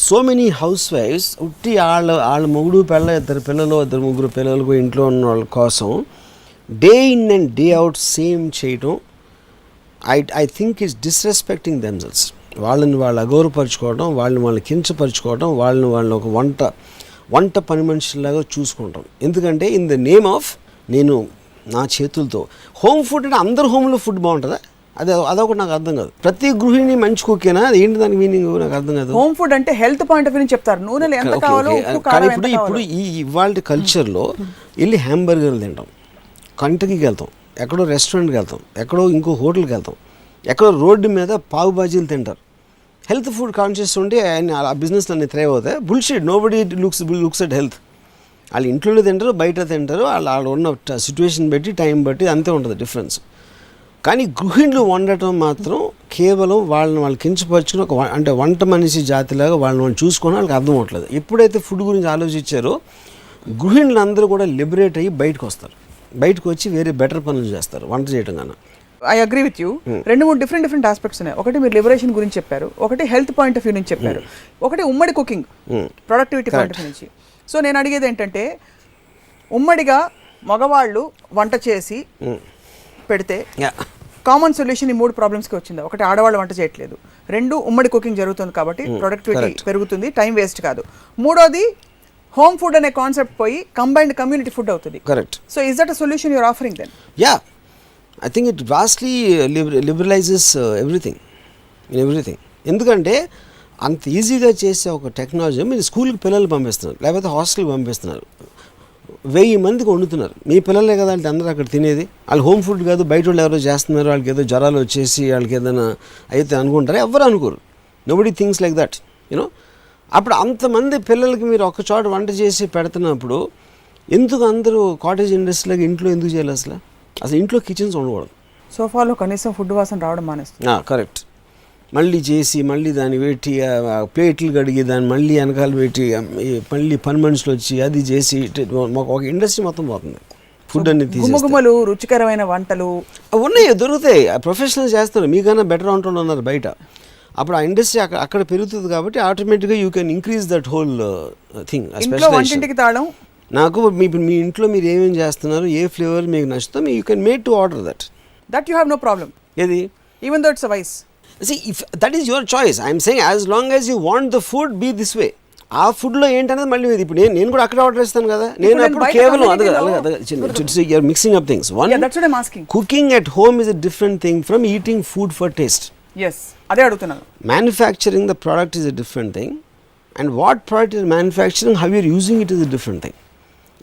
so many హౌస్ వైఫ్స్, ఉట్టి వాళ్ళ మొగుడు పిల్ల, ఇద్దరు ముగ్గురు పిల్లలకు ఇంట్లో ఉన్న వాళ్ళ కోసం day in and day out same చేయటం, I think it's disrespecting themselves. వాళ్ళని వాళ్ళు అగౌరవపరచుకోవడం, వాళ్ళని కించపరచుకోవడం, వాళ్ళని ఒక వంట పని మనుషులాగా చూసుకుంటాం. ఎందుకంటే ఇన్ ద నేమ్ ఆఫ్ నేను నా చేతులతో హోమ్ ఫుడ్ అంటే అందరు హోమ్లో ఫుడ్ బాగుంటుందా? అదొకటి నాకు అర్థం కాదు. ప్రతి గృహిణి మంచి కుక్కేనా? అది ఏంటి దాని మీనింగ్ నాకు అర్థం కాదు. హోమ్ ఫుడ్ అంటే హెల్త్ పాయింట్ ఆఫ్ వ్యూ చెప్తారు, నూనెలు ఎంత కావాలో, కానీ ఇప్పుడు ఈ ఇవాళ కల్చర్లో వెళ్ళి హ్యాంబర్గర్లు తింటాం, కంటకీకి వెళ్తాం, ఎక్కడో రెస్టారెంట్కి వెళ్తాం, ఎక్కడో ఇంకో హోటల్కి వెళ్తాం, ఎక్కడో రోడ్డు మీద పావు బాజీలు తింటారు. హెల్త్ ఫుడ్ కాన్షియస్ ఉంటే ఆ బిజినెస్ అన్ని థ్రైవ్ అవుతాయి. Bullshit, nobody looks at health. వాళ్ళు ఇంట్లోనే తింటారు, బయట తింటారు, వాళ్ళు ఉన్న సిచ్యువేషన్ బట్టి టైం బట్టి అంతే ఉంటుంది డిఫరెన్స్. కానీ గృహిణులు వండటం మాత్రం కేవలం వాళ్ళు కించపరుచుకుని అంటే వంట మనిషి జాతిలాగా వాళ్ళని చూసుకొని వాళ్ళకి అర్థం అవట్లేదు. ఎప్పుడైతే ఫుడ్ గురించి ఆలోచించారో గృహిణులు అందరూ కూడా లిబరేట్ అయ్యి బయటకు వస్తారు, బయటకు వచ్చి వేరే బెటర్ పనులు చేస్తారు వంట చేయడం కన్నా. I agree with you. 2-3 different aspects ఉన్నాయి. ఒకటి మీరు లిబరేషన్ గురించి చెప్పారు, ఒకటి హెల్త్ పాయింట్ ఆఫ్ వ్యూ నుంచి చెప్పారు, ఒకటి ఉమ్మడి cooking productivity point of view నుంచి. సో నేను అడిగేది ఏంటంటే, ఉమ్మడిగా మగవాళ్ళు వంట చేసి పెడితే కామన్ సొల్యూషన్ ఈ 3 ప్రాబ్లమ్స్కి వచ్చింది. ఒకటి, ఆడవాళ్ళు వంట చేయట్లేదు. 2, ఉమ్మడి కుకింగ్ జరుగుతుంది కాబట్టి ప్రొడక్టివిటీ పెరుగుతుంది, టైం వేస్ట్ కాదు. 3వది, హోమ్ ఫుడ్ అనే కాన్సెప్ట్ పోయి కంబైన్డ్ కమ్యూనిటీ ఫుడ్ అవుతుంది. Correct. So is that a solution you're offering then? Yeah, I think it vastly liberalises everything. ఎందుకంటే అంత ఈజీగా చేసే ఒక టెక్నాలజీ మీరు స్కూల్కి పిల్లలు పంపిస్తున్నారు, లేకపోతే హాస్టల్కి పంపిస్తున్నారు, 1000 మందికి వండుతున్నారు. మీ పిల్లలే కదా అంటే అందరూ అక్కడ తినేది. వాళ్ళు హోమ్ ఫుడ్ కాదు, బయట వాళ్ళు ఎవరో చేస్తున్నారు, వాళ్ళకి ఏదో జ్వరాలు వచ్చేసి వాళ్ళకి ఏదైనా అయితే అనుకుంటారు. ఎవరు అనుకోరు. Nobody things like that, you know. అప్పుడు అంతమంది పిల్లలకి మీరు ఒక చోట వంట చేసి పెడుతున్నప్పుడు ఎందుకు అందరూ కాటేజ్ ఇండస్ట్రీలాగా ఇంట్లో ఎందుకు చేయాలి? అసలు ఇంట్లో కిచెన్స్ ఉండకూడదు. సోఫాలో కనీసం ఫుడ్ వాసన రావడం మానేస్తుంది. కరెక్ట్. మళ్ళీ చేసి మళ్ళీ దాన్ని పెట్టి ప్లేట్లు కడిగి దాన్ని మళ్ళీ వెనకాల పెట్టి మళ్ళీ పని మనుషులు వచ్చి అది చేసి ఒక ఇండస్ట్రీ మొత్తం పోతుంది. ఫుడ్ అన్ని గుమగుమలు, రుచికరమైన వంటలు ఉన్నాయి, దొరుకుతాయి. ప్రొఫెషనల్ చేస్తారు, మీకన్నా బెటర్ వంటలు ఉన్నారు బయట. అప్పుడు ఆ ఇండస్ట్రీ అక్కడ పెరుగుతుంది కాబట్టి ఆటోమేటిక్గా you can increase that whole thing. వంటింటికి తాళం. నాకు మీ ఇంట్లో మీరు ఏమేమి చేస్తున్నారు, ఏ ఫ్లేవర్ మీకు నచ్చుతాం, you can made to order that you have no problem. ఏది? Even though it's a vice. See, if that is your choice, I am saying as long as you want the food be this way. ఆ ఫుడ్లో ఏంటనేది మళ్ళీ ఇప్పుడు నేను కూడా అక్కడ order చేస్తాను కదా. నేను అప్పుడు కేవలం you're mixing up things. One, that's what I'm asking. Cooking at home is a different thing from eating food for taste. Yes, అదే అడుగుతున్నాను. Manufacturing the product is a different thing, and what product is manufacturing, how you're using it is a different thing.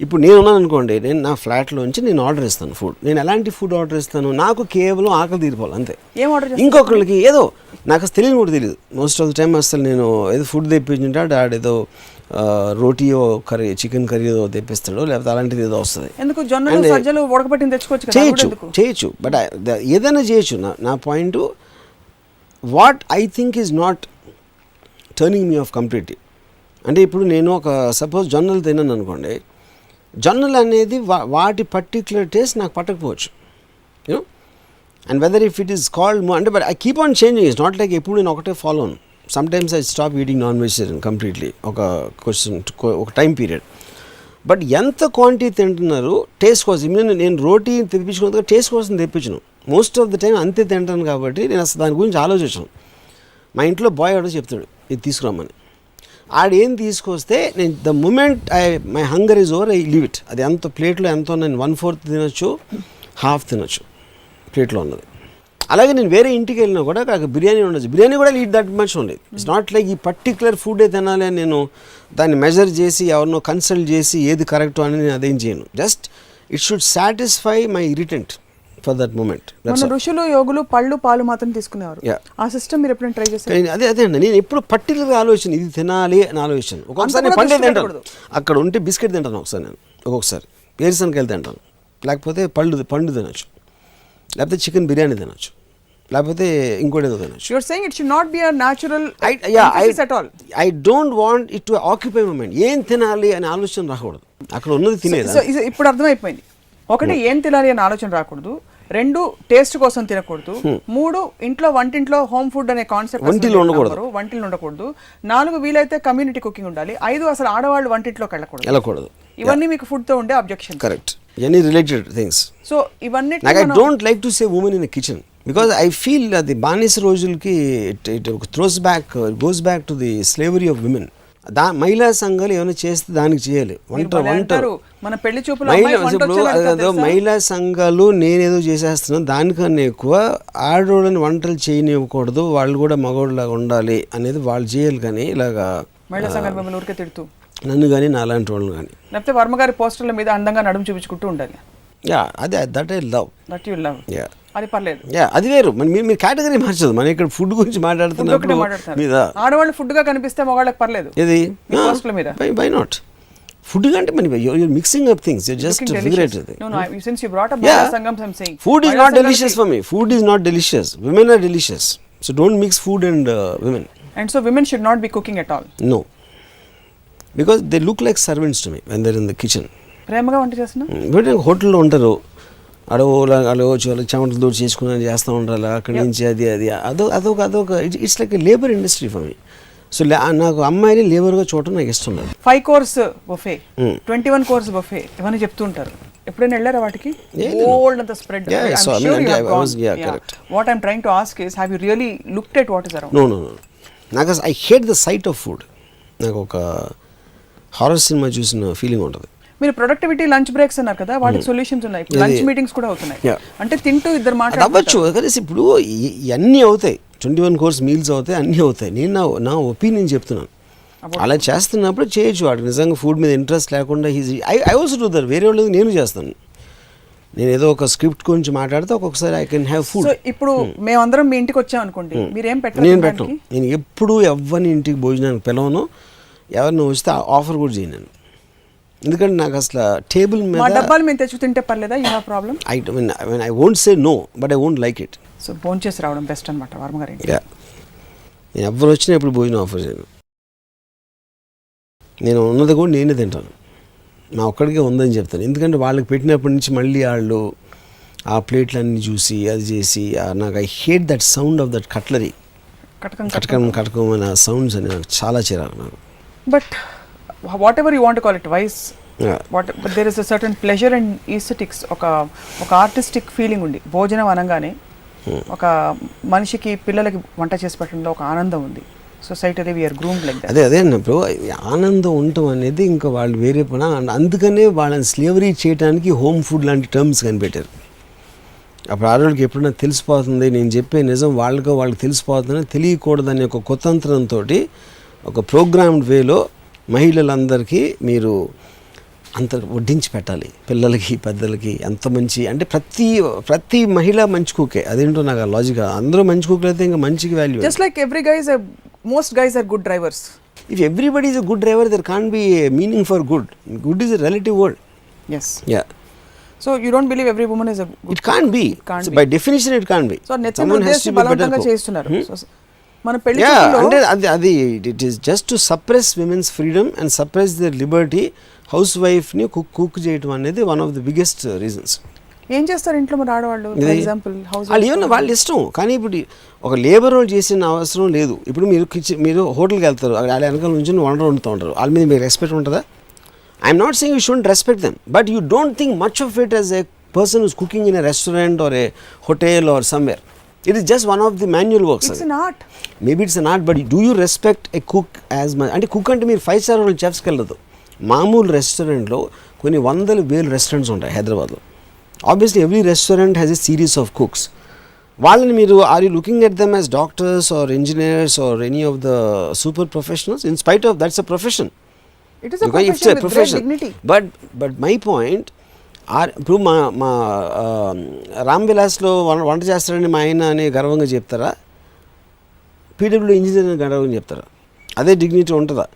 ఇప్పుడు నేను ఉన్నాను అనుకోండి, నేను నా ఫ్లాట్లోంచి నేను order ఇస్తాను ఫుడ్. నేను ఎలాంటి ఫుడ్ ఆర్డర్ ఇస్తాను? నాకు కేవలం ఆకలి తీరిపోవాలి అంతే. ఏం ఆర్డర్? ఇంకొకరికి ఏదో నాకు అసలు తెలియని కూడా తెలియదు. మోస్ట్ ఆఫ్ ద టైమ్ అసలు నేను ఏదో ఫుడ్ తెప్పించుంటే ఆడేదో రోటీయో కర్రీ, చికెన్ కర్రీ ఏదో తెప్పిస్తాడో, లేకపోతే అలాంటిది ఏదో వస్తుంది. ఎందుకు జొన్నలు సజ్జలు ఉడకబెట్టిన తెచ్చుకోవచ్చు? చేయొచ్చు, బట్ ఏదైనా చేయొచ్చు. నా point, what I think is not turning me of completely. అంటే ఇప్పుడు నేను ఒక సపోజ్ జొన్నలు తిన్నాను అనుకోండి, జొన్నలు అనేది వాటి పర్టిక్యులర్ టేస్ట్ నాకు పట్టకపోవచ్చు, you know. And whether if it is called అంటే, but I keep on changing. It's not like ఎప్పుడు నేను ఒకటే ఫాలో అను. Sometimes I stop eating non vegetarian completely ఒక టైం పీరియడ్. బట్ ఎంత క్వాంటిటీ తింటున్నారు టేస్ట్ కోసం. నేను రోటీ తెప్పించుకున్నది టేస్ట్ కోసం తెప్పించను. మోస్ట్ ఆఫ్ ద టైం అంతే తింటాను కాబట్టి నేను అసలు దాని గురించి ఆలోచించాను. మా ఇంట్లో బాయ్ ఆడో చెప్తాడు ఇది తీసుకురామని. ఆడేం తీసుకొస్తే నేను the moment my hunger is over, I leave it. అది ఎంత ప్లేట్లో ఎంతో నేను 1/4 తినొచ్చు, హాఫ్ తినొచ్చు ప్లేట్లో ఉన్నది. అలాగే నేను వేరే ఇంటికి వెళ్ళినా కూడా అక్కడ బిర్యానీ ఉండొచ్చు, బిర్యానీ కూడా ఈట్ దట్ మచ్ ఉంది. ఇట్స్ నాట్ లైక్ ఈ పర్టికులర్ ఫుడే తినాలి అని నేను దాన్ని మెజర్ చేసి ఎవరినో కన్సల్ట్ చేసి ఏది కరెక్ట్ అని నేను అదేం చేయను. Just it should satisfy my irritant. For that moment. మన ఋషులు యోగులు పళ్ళు పాలు మాత్రం తీసుకునేవారు. ఆ సిస్టమ్ మీరు ఎప్పుడైనా ట్రై చేశారు? అదే అండి, నేను ఎప్పుడు పర్టికులర్ ఆలోచన ఇది తినాలి అని ఆలోచన. ఒక్కొక్కసారి నేను పండే తింటాను, అక్కడ ఉంటే బిస్కెట్ తింటాను ఒకసారి, నేను ఒక్కొక్కసారి వేరుశనగకాయలు తింటాను, లేకపోతే పండు తినచ్చు, లేకపోతే చికెన్ బిర్యానీ తినచ్చు, లేకపోతే ఇంకోటి ఏదో తినచ్చు. You are saying it should not be a natural at all. I don't want it to occupy my mind. ఏం తినాలి అనే ఆలోచన రాకూడదు, అక్కడ ఉన్నది తినేది. సో ఇప్పుడు అర్థమైపోయింది. ఒకటి ఏం తినాలి అనే ఆలోచన రాకూడదు, 2 టేస్ట్ కోసం తినకూడదు, 3 ఇంట్లో వంటింట్లో హోమ్ ఫుడ్ అనే కాన్సెప్ట్ వంటిలో ఉండకూడదు, 4 వీలైతే కమ్యూనిటీ కుకింగ్ ఉండాలి, 5 అసలు ఆడవాళ్ళు వంటింట్లోకి వెళ్ళకూడదు. ఇవన్నీ మీకు ఫుడ్ తో ఉండే objection. Correct, any related things. So ఇవన్నీ I don't like to say women in kitchen because I feel అది బానిస రోజులకి it goes back to the slavery of women. మహిళా సంఘాలు ఏమైనా చేస్తే దానికి చేయాలి. మన పెళ్లి చూపులు మహిళా సంఘాలు నేనేదో చేసేస్తున్నాను, దానికన్నా ఎక్కువ ఆడవాళ్ళని వంటలు చేయనివ్వకూడదు, వాళ్ళు కూడా మగవాళ్ళలాగా ఉండాలి అనేది వాళ్ళు చేయాలి. కానీ ఇలాగా మహిళా సంఘాలు మిమ్మల్ని ఊరికే తిడుతూ నన్ను కానీ నాలాంటి వాళ్ళు కానీ, లేకపోతే వర్మగారి పోస్టర్ల మీద అందంగా నడుము చూపించుకుంటూ ఉండాలి. That I love. అది పర్లేదు, అది వేరు. మీరు కేటగిరీ మార్చదు, మనం ఇక్కడ ఫుడ్ గురించి మాట్లాడుతున్నప్పుడు మీద ఆడవాళ్ళు ఫుడ్ గా కనిపిస్తే మగవాళ్ళకి పర్లేదు. ఇది పోస్టర్ల మీద బై నాట్ ఫుడ్ అంటే మన you're mixing up things, you're just figurative. No, since you brought up Mahila Sangam, I'm saying food is not delicious for me. Food is not delicious, women are delicious, so don't mix food and women. And so women should not be cooking at all. No, because they look like servants to me when they're in the kitchen. ప్రేమగా వంట చేస్తున్నా but హోటల్లో ఉంటారు, అడవచ్చు చెమటలు దూరం చేసుకుని చేస్తూ ఉంటారు, అక్కడి నుంచి అదొక it's like labour industry for me. So నాకు అమ్మాయిని లేబర్గా చూడటం నాకు ఇష్టం లేదు. 5 course buffet, 21 course buffet ఇవన్నీ చెప్తూ ఉంటారు. ఎప్పుడైనా వెళ్ళారా వాటికి? ఓల్డ్ అంత spread. What I'm trying to ask is, have you really looked at what is around? No నాకు I hate the sight of food. నాకు ఒక హారర్ సినిమా చూసిన ఫీలింగ్ ఉంటుంది. మీరు ప్రొడక్టివిటీ లంచ్ బ్రేక్స్ అన్నారు కదా, వాటికి సొల్యూషన్స్ ఉన్నాయి. లంచ్ మీటింగ్స్ కూడా అవుతున్నాయి, అంటే తింటూ ఇద్దరు మాట్లాడవచ్చు. కానీ ఇప్పుడు ఇవన్నీ అవుతాయి, 21 course మీల్స్ అవుతాయి, అన్నీ అవుతాయి. నేను నా ఒపీనియన్ చెప్తున్నాను. అలా చేస్తున్నప్పుడు చేయొచ్చు. వాడికి నిజంగా ఫుడ్ మీద ఇంట్రెస్ట్ లేకుండా ఐ ఆల్సో డూ దట్. వేరే వాళ్ళది నేను చేస్తాను. నేను ఏదో ఒక స్క్రిప్ట్ గురించి మాట్లాడితే ఒక్కొక్కసారి ఐ కెన్ హ్యావ్ ఫుడ్. ఇప్పుడు మేమందరం మీ ఇంటికి వచ్చాం అనుకోండి, మీరేం పెట్టారు? నేను పెట్టను. నేను ఎప్పుడు ఎవరిని ఇంటికి భోజనానికి పిలవను, ఎవరిని వస్తే ఆఫర్ కూడా చేయను నేను. ఎందుకంటే నాకు అసలు టేబుల్ మీద డబ్బాలు మేము తెచ్చు తింటే పర్లేదా? You have problem? I won't say no, but I won't like it. So భోజనం చేసి రావడం బెస్ట్ అనమాట వర్మగారి. నేను ఎవరు వచ్చినా ఎప్పుడు భోజనం ఆఫర్ చేయను. నేను ఉన్నది కూడా నేనే తింటాను, నా ఒక్కడికే ఉందని చెప్తాను. ఎందుకంటే వాళ్ళకి పెట్టినప్పటి నుంచి మళ్ళీ వాళ్ళు ఆ ప్లేట్లన్నీ చూసి అది చేసి నాకు I hate that sound of that cutlery, కటకం అనే సౌండ్స్ అని నాకు చాలా చిరాకు నాకు. But whatever you want to call it, vice, but there is a certain pleasure and aesthetics, ఒక ఆర్టిస్టిక్ ఫీలింగ్ ఉంది భోజనం అనగానే. ఒక మనిషికి పిల్లలకి వంట చేసి పెట్టడంలో ఒక ఆనందం ఉంది. సొసైటీలో వీఆర్ గ్రూమ్డ్ లైక్ దట్. అదే అన్నప్పుడు ఆనందం ఉండటం అనేది ఇంకా వాళ్ళు వేరే పని. అందుకనే వాళ్ళని స్లేవరీ చేయడానికి హోమ్ ఫుడ్ లాంటి టర్మ్స్ కనిపెట్టారు. అప్పుడు ఆడవాళ్ళకి ఎప్పుడైనా తెలిసిపోతుంది, నేను చెప్పే నిజం వాళ్ళకి తెలిసిపోతుందని తెలియకూడదనే ఒక కుతంత్రంతో ఒక ప్రోగ్రామ్డ్ వేలో మహిళలందరికీ మీరు అంత వడ్డించి పెట్టాలి. పిల్లలకి పెద్దలకి ఎంత మంచి అంటే ప్రతి మహిళ మంచి కుకే. అదేంటో నాకు లాజిక్. అందరూ మంచి కుక్కలు అయితే ఇంకా మంచికి value. Just like every guys, most guys are good drivers. If everybody is a good driver, there can't be a meaning for good. Good is a relative word. Yes. Yeah. So you don't believe every woman is a good? It can't be. So by definition it can't be. So someone has to be బలవంతంగా చేస్తున్నారు. మన పెళ్లి అంటే అది it is just to suppress women's freedom and suppress their liberty. House వైఫ్ని cook చేయడం అనేది one of the biggest reasons. ఏం చేస్తారు ఇంట్లో మరి ఆడవాళ్ళు? ఫర్ ఎగ్జాంపుల్ వాళ్ళు ఏమన్నా వాళ్ళ ఇష్టం. కానీ ఇప్పుడు ఒక లేబర్ రోల్ చేసిన అవసరం లేదు. ఇప్పుడు మీరు హోటల్కి వెళ్తారు, వాళ్ళ వెనకాల నుంచి వంట వండుతూ ఉంటారు, వాళ్ళ మీద మీకు రెస్పెక్ట్ ఉంటుందా? I'm not saying you shouldn't respect them, but you don't think much of it as a person who's cooking in a restaurant or a hotel or somewhere. It is just one of the manual works. It's an art. Maybe it's an art, but do you respect a cook as much? అంటే cook అంటే మీరు 5 star చెఫ్స్కి వెళ్ళదు. మామూలు రెస్టారెంట్లో కొన్ని 100,000 restaurants ఉంటాయి హైదరాబాద్లో. Obviously every restaurant has a series of cooks. వాళ్ళని మీరు are you looking at them as doctors or engineers or any of the super professionals? In spite of that's a profession. It is a profession with great dignity. But my point, ఇప్పుడు మా రామ్ విలాస్లో వంట చేస్తారని మా ఆయన అని గర్వంగా చెప్తారా? PW engineer అని గర్వంగా చెప్తారా? అదే డిగ్నిటీ ఉంటుందా?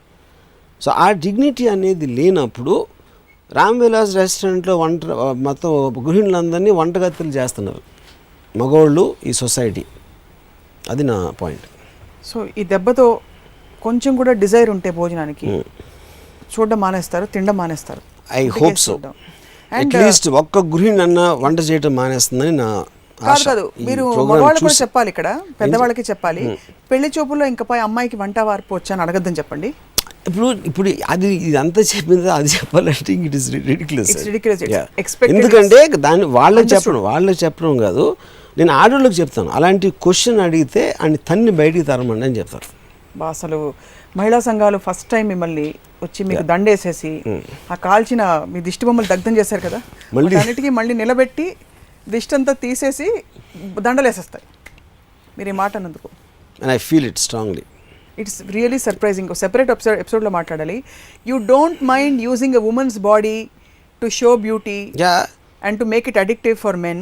సో ఆ డిగ్నిటీ అనేది లేనప్పుడు రామ్ విలాస్ రెస్టారెంట్లో మొత్తం గృహిణులందరినీ వంటగతులు చేస్తున్నారు మగవాళ్ళు ఈ సొసైటీ. అది నా పాయింట్. సో ఈ దెబ్బతో కొంచెం కూడా డిజైర్ ఉంటే భోజనానికి చూడడం మానేస్తారు, తినడం మానేస్తారు. I hope so. అట్లీస్ట్ ఒక్క గృహిణి అన్న వంట చేయడం మానేస్తుందని నా ఆశ. కాదు మీరు మగవాళ్ళు కూడా చెప్పాలి, ఇక్కడ పెద్దవాళ్ళకి చెప్పాలి. పెళ్లి చూపుల్లో ఇంకపై అమ్మాయికి వంట వార్పు వచ్చా అని అడగద్దని చెప్పండి. ఇప్పుడు అది ఇదంతా చెప్పింది అది చెప్పాలంటే ఇట్ ఇస్ రిడిక్యులస్. Expected ఎందుకంటే దాన్ని వాళ్ళకి చెప్పడం కాదు, నేను ఆడవాళ్ళకి చెప్తాను. అలాంటి క్వశ్చన్ అడిగితే అని తన్ని బయటికి తరమండి అని చెప్తారు. అసలు మహిళా సంఘాలు ఫస్ట్ టైం మిమ్మల్ని వచ్చి మీకు దండేసేసి ఆ కాల్చిన మీ దిష్టి బొమ్మలు దగ్ధం చేశారు కదా, అన్నిటికీ మళ్ళీ నిలబెట్టి దిష్టి అంతా తీసేసి దండలేసేస్తాయి మీరు ఈ మాట అన్నందుకు. And I feel it strongly. It's really surprising. Separate ఎపిసోడ్లో మాట్లాడాలి. You don't mind using a women's body to show beauty and to make it addictive for men,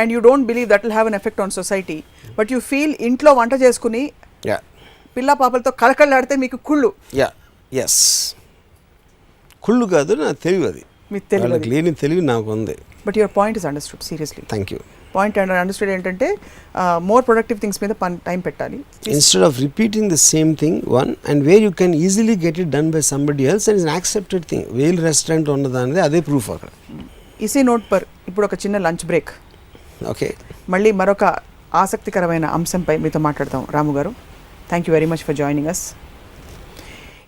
and you don't believe that will have an effect on society, but you feel ఇంట్లో వంట చేసుకుని పిల్ల పాపలతో కళకళలాడితే మీకు కుళ్ళు. Yes, కుళ్ళు కాదు, నా తెలివి అది. మీకు తెలియదు, లేని తెలివి నాకు ఉంది. But your point is understood. Seriously thank you. Point understood ఏంటంటే మోర్ ప్రొడక్టివ్ థింగ్స్ మీద టైం పెట్టాలి. Instead of repeating the same thing and where you can easily get it done by somebody else and is an accepted thing. వేల్ restaurant ఉన్నదానిది అదే proof అక్కడ. ఇసీ note per ఇప్పుడు ఒక చిన్న లంచ్ బ్రేక్. ఓకే, మళ్ళీ మరొక ఆసక్తికరమైన అంశంపై మీతో మాట్లాడతాం. రాము గారు, thank you very much for joining us.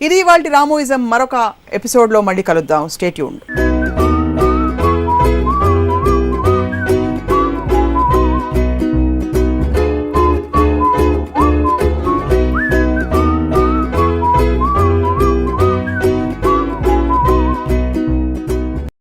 ఇది ఇవాల్టి రామోయిజం. మరొక ఎపిసోడ్లో మళ్ళీ కలుద్దాం. Stay tuned.